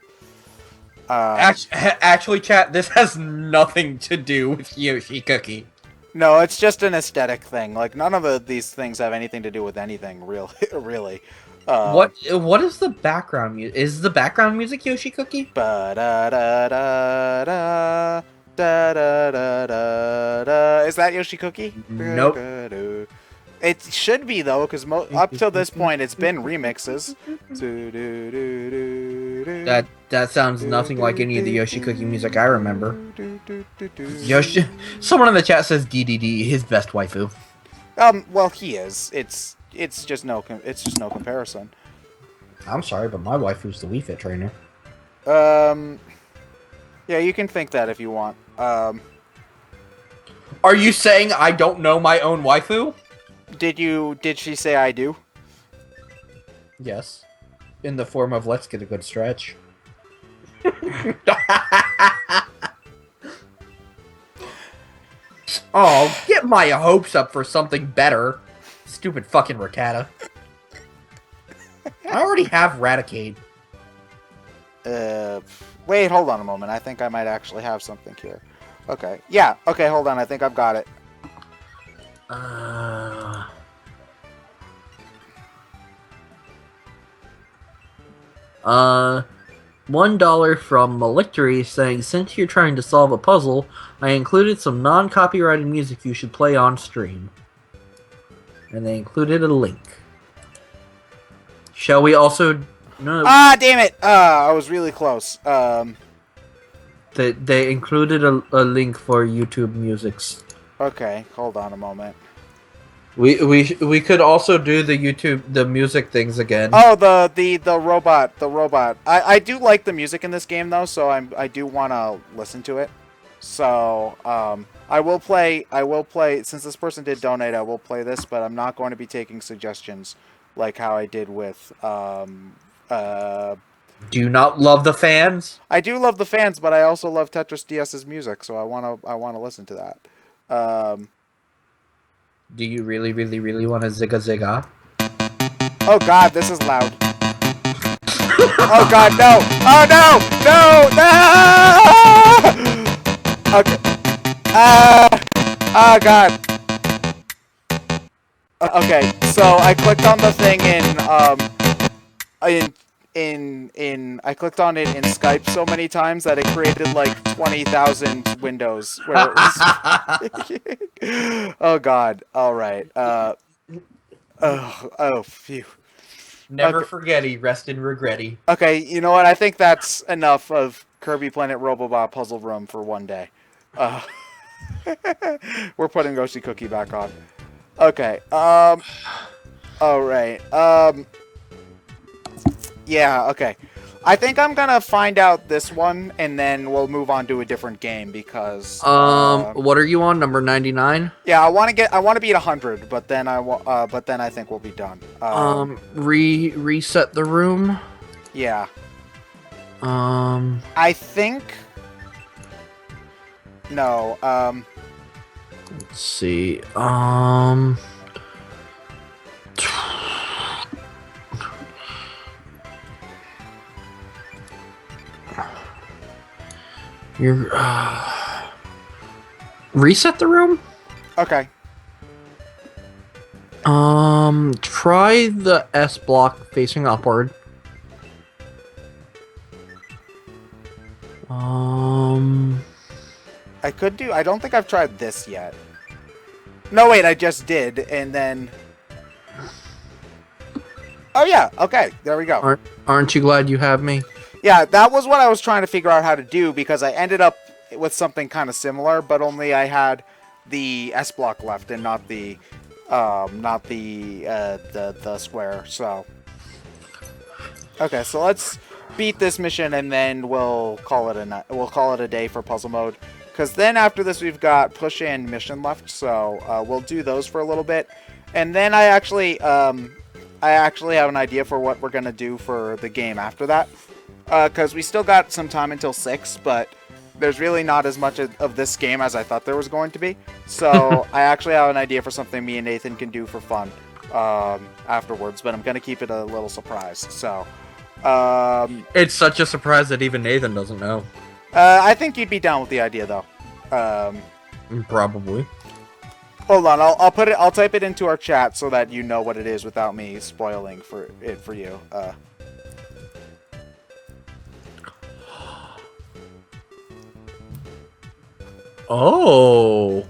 Actually, chat, this has nothing to do with Yoshi Cookie. No, it's just an aesthetic thing. Like, none of these things have anything to do with anything, really. What is the background music? Is the background music Yoshi Cookie? Ba-da-da-da-da, da-da-da-da-da. Is that Yoshi Cookie? Nope. It should be, though, because up till this point, it's been remixes. That sounds nothing like any of the Yoshi Cookie music I remember. Yoshi. Someone in the chat says DDD, his best waifu. Well, he is. It's just no comparison. I'm sorry, but my waifu's the Wii Fit trainer. Yeah, you can think that if you want. Are you saying I don't know my own waifu? Did she say I do? Yes. In the form of let's get a good stretch. Oh, get my hopes up for something better. Stupid fucking Rakata. I already have Raticate. Wait, hold on a moment. I think I might actually have something here. Okay. Yeah, okay, hold on. I think I've got it. $1 from Malictory saying, since you're trying to solve a puzzle, I included some non-copyrighted music you should play on stream. And they included a link. Shall we also... No. Ah, damn it! I was really close. They included a link for YouTube Musics. Okay, hold on a moment. We could also do the music things again. Oh, the robot. I do like the music in this game though, so I do want to listen to it. So I will play since this person did donate. I will play this, but I'm not going to be taking suggestions like how I did with Do you not love the fans? I do love the fans, but I also love Tetris DS's music, so I wanna listen to that. Do you really, really, really want to zigga zigga? Oh God, this is loud. Oh God, no! Oh no! No! No! Okay. Oh God. Okay, so I clicked on the thing in I clicked on it in Skype so many times that it created like 20,000 windows where it was. Oh God. All right. Oh, phew. Never forgetty, rest in regretty. Okay, you know what? I think that's enough of Kirby Planet Robobot Puzzle Room for one day. We're putting Yoshi Cookie back on. Okay. All right. Yeah. Okay. I think I'm gonna find out this one, and then we'll move on to a different game because. What are you on? Number 99. Yeah, I want to be at 100, but then I think we'll be done. Reset the room. Yeah. I I think. No. Let's see. You're reset the room. Okay. Try the S block facing upward. I could do. I don't think I've tried this yet. No, wait. I just did, and then. Oh yeah. Okay. There we go. Aren't you glad you have me? Yeah, that was what I was trying to figure out how to do because I ended up with something kind of similar, but only I had the S block left and not the square. So okay, so let's beat this mission and then we'll call it a day for puzzle mode. Because then after this we've got push and mission left, so we'll do those for a little bit, and then I actually have an idea for what we're gonna do for the game after that. Because we still got some time until 6, but there's really not as much of this game as I thought there was going to be. So I actually have an idea for something me and Nathan can do for fun afterwards, but I'm going to keep it a little surprise. So it's such a surprise that even Nathan doesn't know. I think you'd be down with the idea, though. Probably. Hold on, I'll type it into our chat so that you know what it is without me spoiling for you. Oh,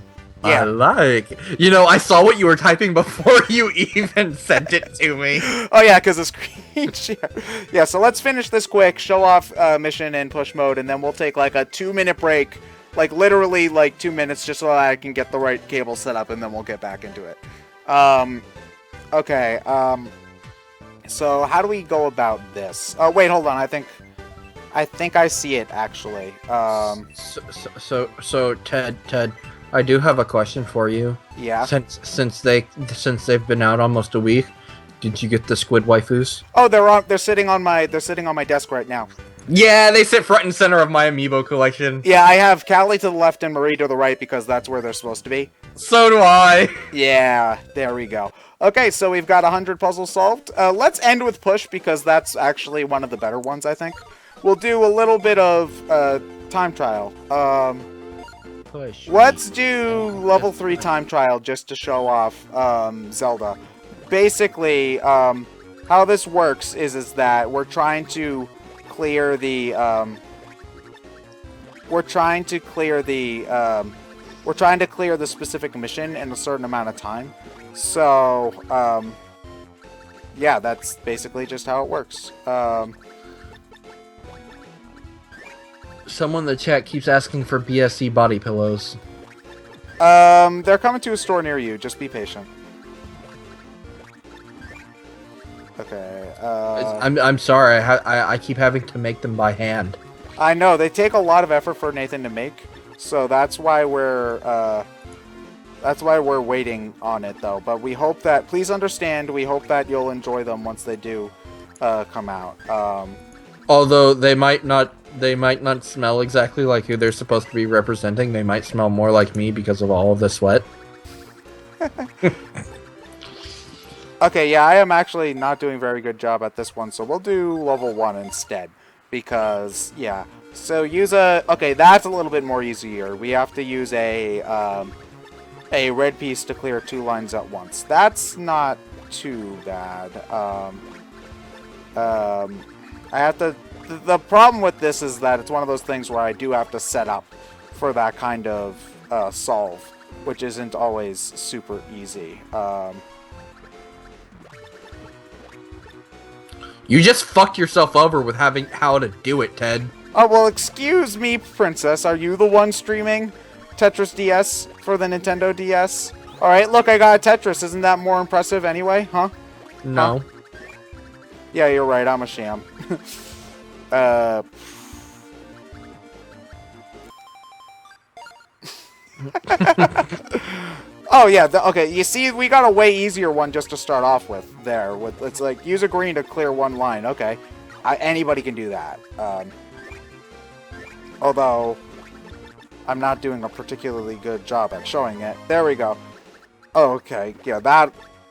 yeah. I like. You know, I saw what you were typing before you even sent it to me. Oh yeah, because the screen share. Yeah, so let's finish this quick, show off mission and push mode, and then we'll take like a 2-minute break, like literally like 2 minutes, just so that I can get the right cable set up, and then we'll get back into it. Okay. So how do we go about this? Oh wait, hold on. I think I see it actually. So Ted, I do have a question for you. Yeah. Since they've been out almost a week, did you get the squid waifus? Oh, they're sitting on my desk right now. Yeah, they sit front and center of my amiibo collection. Yeah, I have Callie to the left and Marie to the right because that's where they're supposed to be. So do I. Yeah, there we go. Okay, so we've got 100 puzzles solved. Let's end with push because that's actually one of the better ones, I think. We'll do a little bit of time trial. Push. Let's do level 3 time trial just to show off Zelda. Basically, how this works is that we're trying to clear the specific mission in a certain amount of time. So yeah, that's basically just how it works. Someone in the chat keeps asking for BSC body pillows. They're coming to a store near you. Just be patient. Okay. I'm sorry. I keep having to make them by hand. I know they take a lot of effort for Nathan to make, so that's why we're waiting on it though. But we hope that, please understand, we hope that you'll enjoy them once they do come out. Although they might not smell exactly like who they're supposed to be representing. They might smell more like me because of all of the sweat. Okay, yeah, I am actually not doing a very good job at this one, so we'll do level 1 instead. Because, yeah. So use okay, that's a little bit more easier. We have to use a red piece to clear 2 lines at once. That's not too bad. I have to... The problem with this is that it's one of those things where I do have to set up for that kind of solve, which isn't always super easy. You just fucked yourself over with having how to do it, Ted. Oh, well, excuse me, Princess. Are you the one streaming Tetris DS for the Nintendo DS? Alright, look, I got a Tetris. Isn't that more impressive anyway? Huh? No. Huh? Yeah, you're right. I'm a sham. Oh, yeah. Okay, you see, we got a way easier one just to start off with there. It's like, use a green to clear 1 line. Okay. Anybody can do that. Although, I'm not doing a particularly good job at showing it. There we go. Oh, okay. Yeah,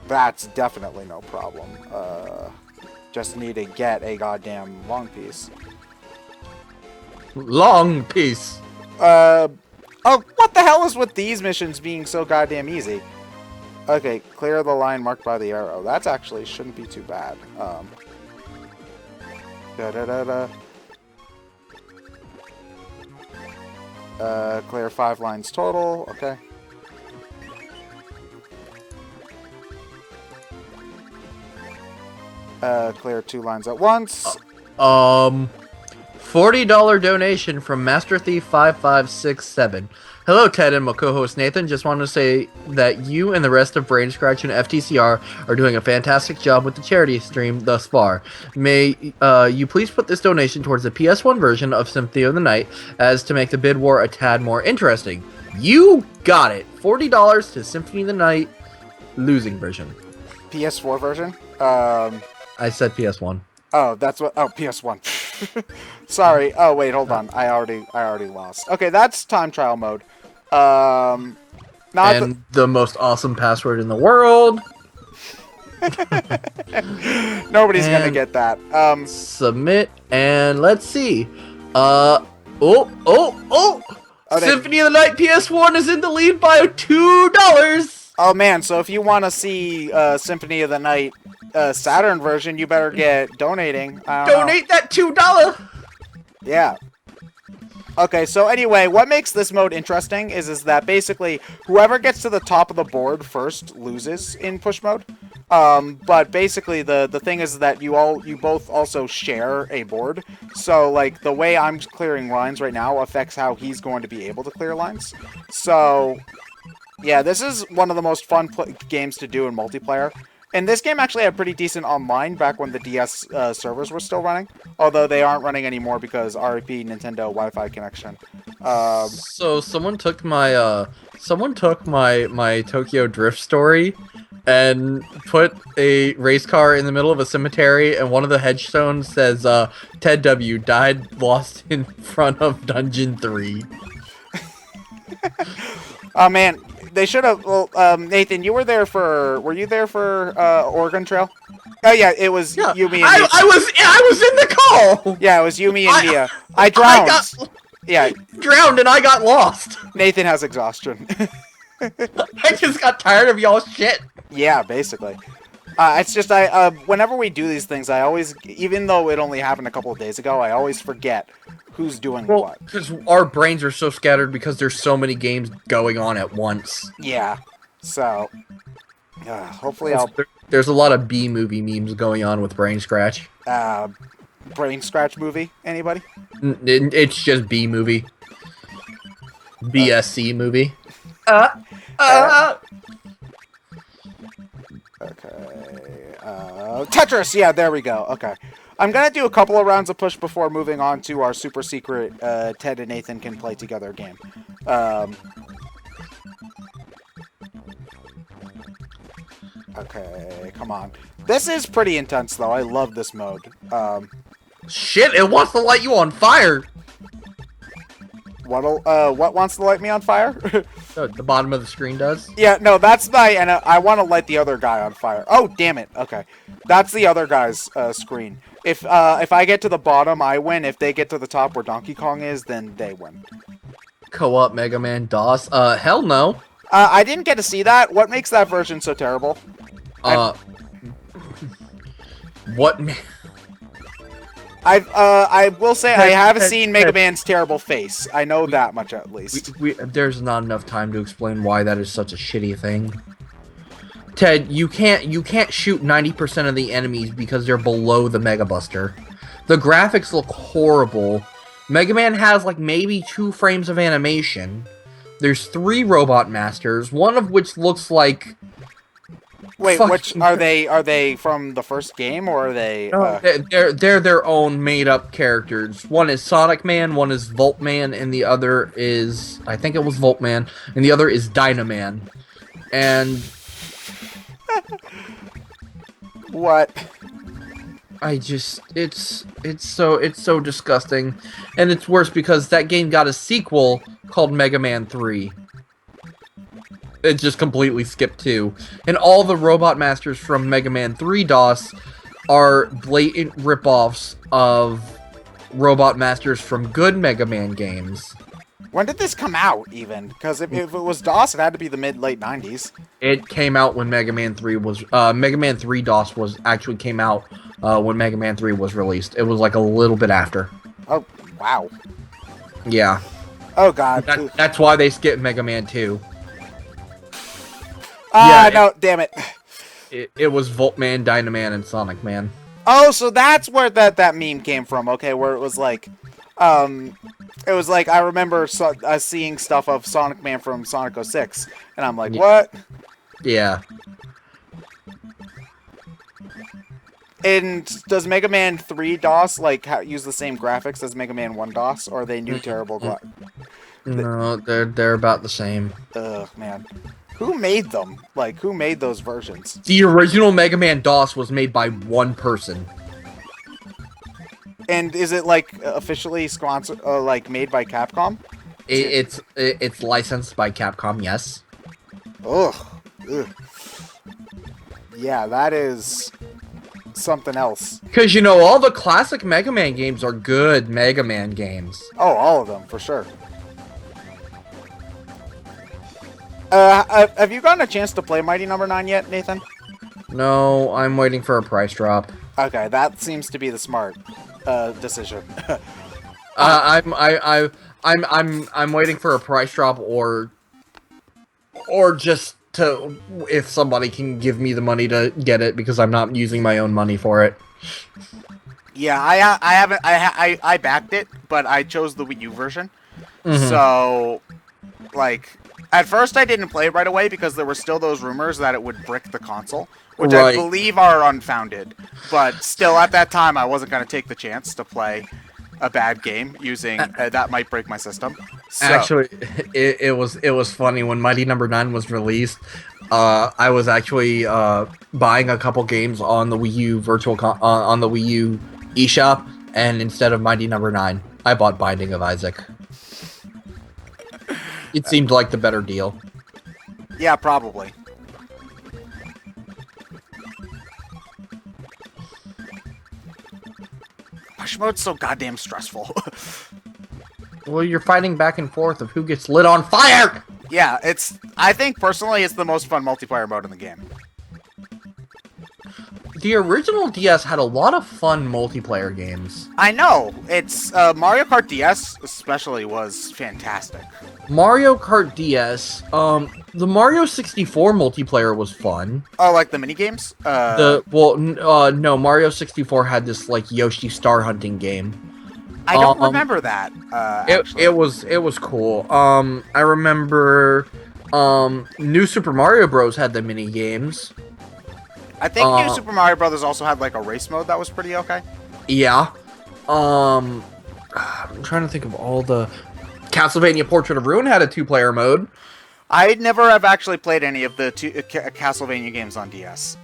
that's definitely no problem. Just need to get a goddamn long piece. Long piece. Oh, what the hell is with these missions being so goddamn easy? Okay, clear the line marked by the arrow. That's actually shouldn't be too bad. Clear 5 lines total. Okay. Clear 2 lines at once. $40 donation from Master Thief 5567. Hello, Ted and my co-host Nathan. Just wanted to say that you and the rest of Brain Scratch and FTCR are doing a fantastic job with the charity stream thus far. May you please put this donation towards the PS1 version of Symphony of the Night, as to make the bid war a tad more interesting. You got it. $40 to Symphony of the Night losing version. PS4 version? I said PS1. Oh, that's what. Oh, PS1. Sorry. Oh, wait, hold on. I already lost. Okay, that's time trial mode. The most awesome password in the world. Nobody's gonna get that. Submit, and let's see. Symphony of the Night PS1 is in the lead by $2. Oh man, so if you want to see Symphony of the Night Saturn version, you better get donating. Donate that $2. Yeah. Okay, so anyway, what makes this mode interesting is that basically whoever gets to the top of the board first loses in push mode. But basically the thing is that you both also share a board. So like the way I'm clearing lines right now affects how he's going to be able to clear lines. So yeah, this is one of the most fun games to do in multiplayer. And this game actually had pretty decent online back when the DS servers were still running. Although they aren't running anymore because RIP Nintendo Wi-Fi connection. So someone took my my Tokyo Drift story and put a race car in the middle of a cemetery, and one of the headstones says Ted W. died lost in front of Dungeon 3. Oh man, they should have. Well, Nathan, you were there for. Were you there for Oregon Trail? Oh yeah, it was Yumi and Mia. I was in the call. Yeah, it was Yumi and Mia. I drowned. Yeah, drowned and I got lost. Nathan has exhaustion. I just got tired of y'all's shit. Yeah, basically. It's just whenever we do these things, I always, even though it only happened a couple of days ago, I always forget who's doing what. Because our brains are so scattered because there's so many games going on at once. Yeah. So, hopefully There's a lot of B-movie memes going on with Brain Scratch. Brain Scratch movie? Anybody? It's just B-movie. BSC movie. Okay. Tetris! Yeah, there we go. Okay. I'm gonna do a couple of rounds of push before moving on to our super secret Ted and Nathan can play together game. Okay, come on. This is pretty intense, though. I love this mode. Shit, it wants to light you on fire! What wants to light me on fire? The bottom of the screen does? Yeah, no, that's and I want to light the other guy on fire. Oh, damn it. Okay. That's the other guy's screen. If I get to the bottom, I win. If they get to the top where Donkey Kong is, then they win. Co-op Mega Man DOS? Hell no. I didn't get to see that. What makes that version so terrible? What? I will say I have seen Mega Man's terrible face. I know that much at least. There's not enough time to explain why that is such a shitty thing. Ted, you can't shoot 90% of the enemies because they're below the Mega Buster. The graphics look horrible. Mega Man has like maybe 2 frames of animation. There's 3 Robot Masters, one of which looks like... Wait, which are they? Are they from the first game, or are they? They're their own made-up characters. One is Sonic Man, one is Volt Man, and the other is, I think it was Volt Man, and the other is Dynaman. And what? It's so disgusting, and it's worse because that game got a sequel called Mega Man 3. It just completely skipped 2. And all the Robot Masters from Mega Man 3 DOS are blatant ripoffs of Robot Masters from good Mega Man games. When did this come out, even? Because if it was DOS, it had to be the mid-late 90s. It came out when Mega Man 3 was... Mega Man 3 DOS actually came out when Mega Man 3 was released. It was like a little bit after. Oh, wow. Yeah. Oh, God. That's why they skipped Mega Man 2. No, damn it. It was Voltman, Dynaman, and Sonic Man. Oh, so that's where that meme came from. Okay, where it was like, I remember seeing stuff of Sonic Man from Sonic 06, and I'm like, what? Yeah. And does Mega Man 3 DOS like use the same graphics as Mega Man 1 DOS, or are they new terrible? No, they're about the same. Ugh, man. Who made them? Like, who made those versions? The original Mega Man DOS was made by one person. And is it like officially sponsored, like made by Capcom? It's licensed by Capcom, yes. Ugh. Yeah, that is something else. Because you know, all the classic Mega Man games are good Mega Man games. Oh, all of them for sure. Have you gotten a chance to play Mighty Number 9 yet, Nathan? No, I'm waiting for a price drop. Okay, that seems to be the smart decision. I'm waiting for a price drop or just to, if somebody can give me the money to get it, because I'm not using my own money for it. Yeah, I backed it, but I chose the Wii U version. Mm-hmm. So, like, at first I didn't play it right away because there were still those rumors that it would brick the console, which I believe are unfounded. But still, at that time, I wasn't going to take the chance to play a bad game using that might break my system. So. Actually, it was funny when Mighty Number 9 was released. I was actually buying a couple games on the Wii U on the Wii U eShop, and instead of Mighty Number 9, I bought Binding of Isaac. It seemed like the better deal. Yeah, probably. Push mode's so goddamn stressful. Well, you're fighting back and forth of who gets lit on fire! Yeah, I think, personally, it's the most fun multiplayer mode in the game. The original DS had a lot of fun multiplayer games. I know. It's, Mario Kart DS especially was fantastic. Mario Kart DS, the Mario 64 multiplayer was fun. Oh, like the minigames? No, Mario 64 had this, like, Yoshi star hunting game. I don't remember that, it was cool. I remember, New Super Mario Bros. Had the mini games. I think New Super Mario Brothers also had like a race mode that was pretty okay. Yeah. I'm trying to think of all the Castlevania Portrait of Ruin had a 2-player mode. I never have actually played any of the Castlevania games on DS.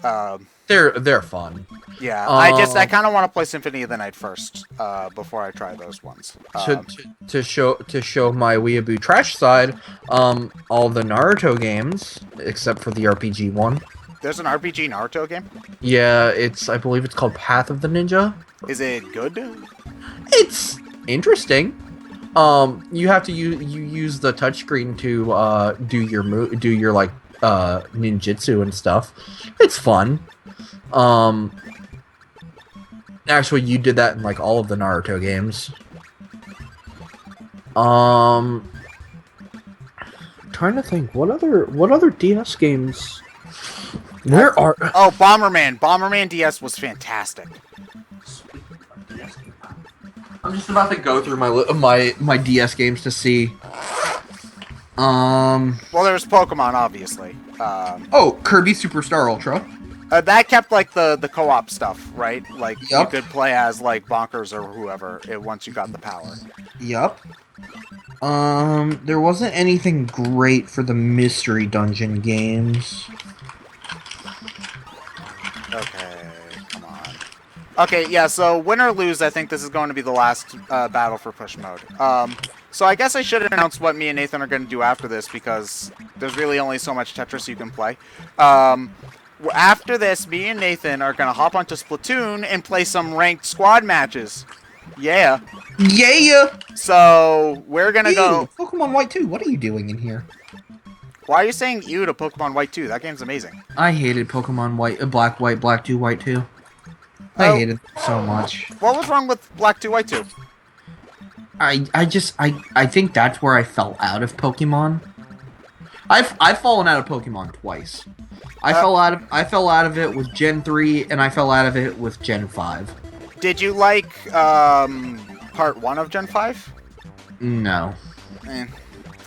They're fun. Yeah, I kind of want to play Symphony of the Night first before I try those ones. To show my weeaboo trash side, all the Naruto games except for the RPG one. There's an RPG Naruto game? Yeah, I believe it's called Path of the Ninja. Is it good? It's interesting. You have to use the touchscreen to do your like ninjutsu and stuff. It's fun. Actually, you did that in like all of the Naruto games. Trying to think what other DS games. Where are? Oh, Bomberman. Bomberman DS was fantastic. I'm just about to go through my DS games to see. Well, there's Pokemon, obviously. Kirby Superstar Ultra. That kept like the co-op stuff, right? Like Yep. you could play as like Bonkers or whoever once you got the power. Yep. There wasn't anything great for the Mystery Dungeon games. Okay, come on. Okay, yeah, so win or lose, I think this is going to be the last battle for push mode. So I guess I should announce what me and Nathan are going to do after this, because there's really only so much Tetris you can play. After this, me and Nathan are going to hop onto Splatoon and play some ranked squad matches. Yeah. Yeah! So, we're going to go... Pokemon White 2, what are you doing in here? Why are you saying ew to Pokemon White 2? That game's amazing. I hated Pokemon Black 2, White 2. I hated it so much. What was wrong with Black 2, White 2? I think that's where I fell out of Pokemon. I've fallen out of Pokemon twice. I fell out of it with Gen 3 and I fell out of it with Gen 5. Did you like part 1 of Gen 5? No.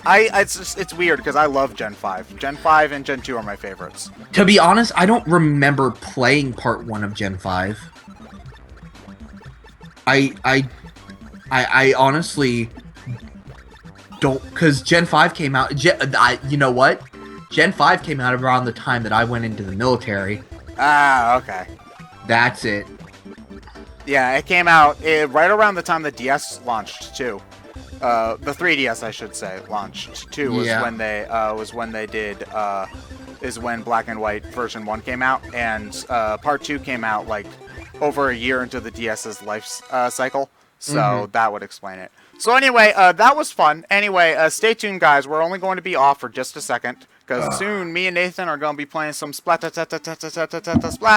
It's weird because I love Gen 5. Gen 5 and Gen 2 are my favorites. To be honest, I don't remember playing part 1 of Gen 5. I honestly don't, because Gen 5 came out. You know what? Gen 5 came out around the time that I went into the military. Ah, okay. That's it. Yeah, it came out right around the time the DS launched too. The 3DS, I should say, launched too. Was when they did. Is when Black and White version 1 came out, and part 2 came out like over a year into the DS's life cycle. So that would explain it. So anyway, that was fun. Anyway, stay tuned, guys. We're only going to be off for just a second, because soon me and Nathan are going to be playing some Splatoon.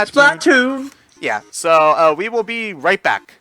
Splatoon! Yeah, so we will be right back.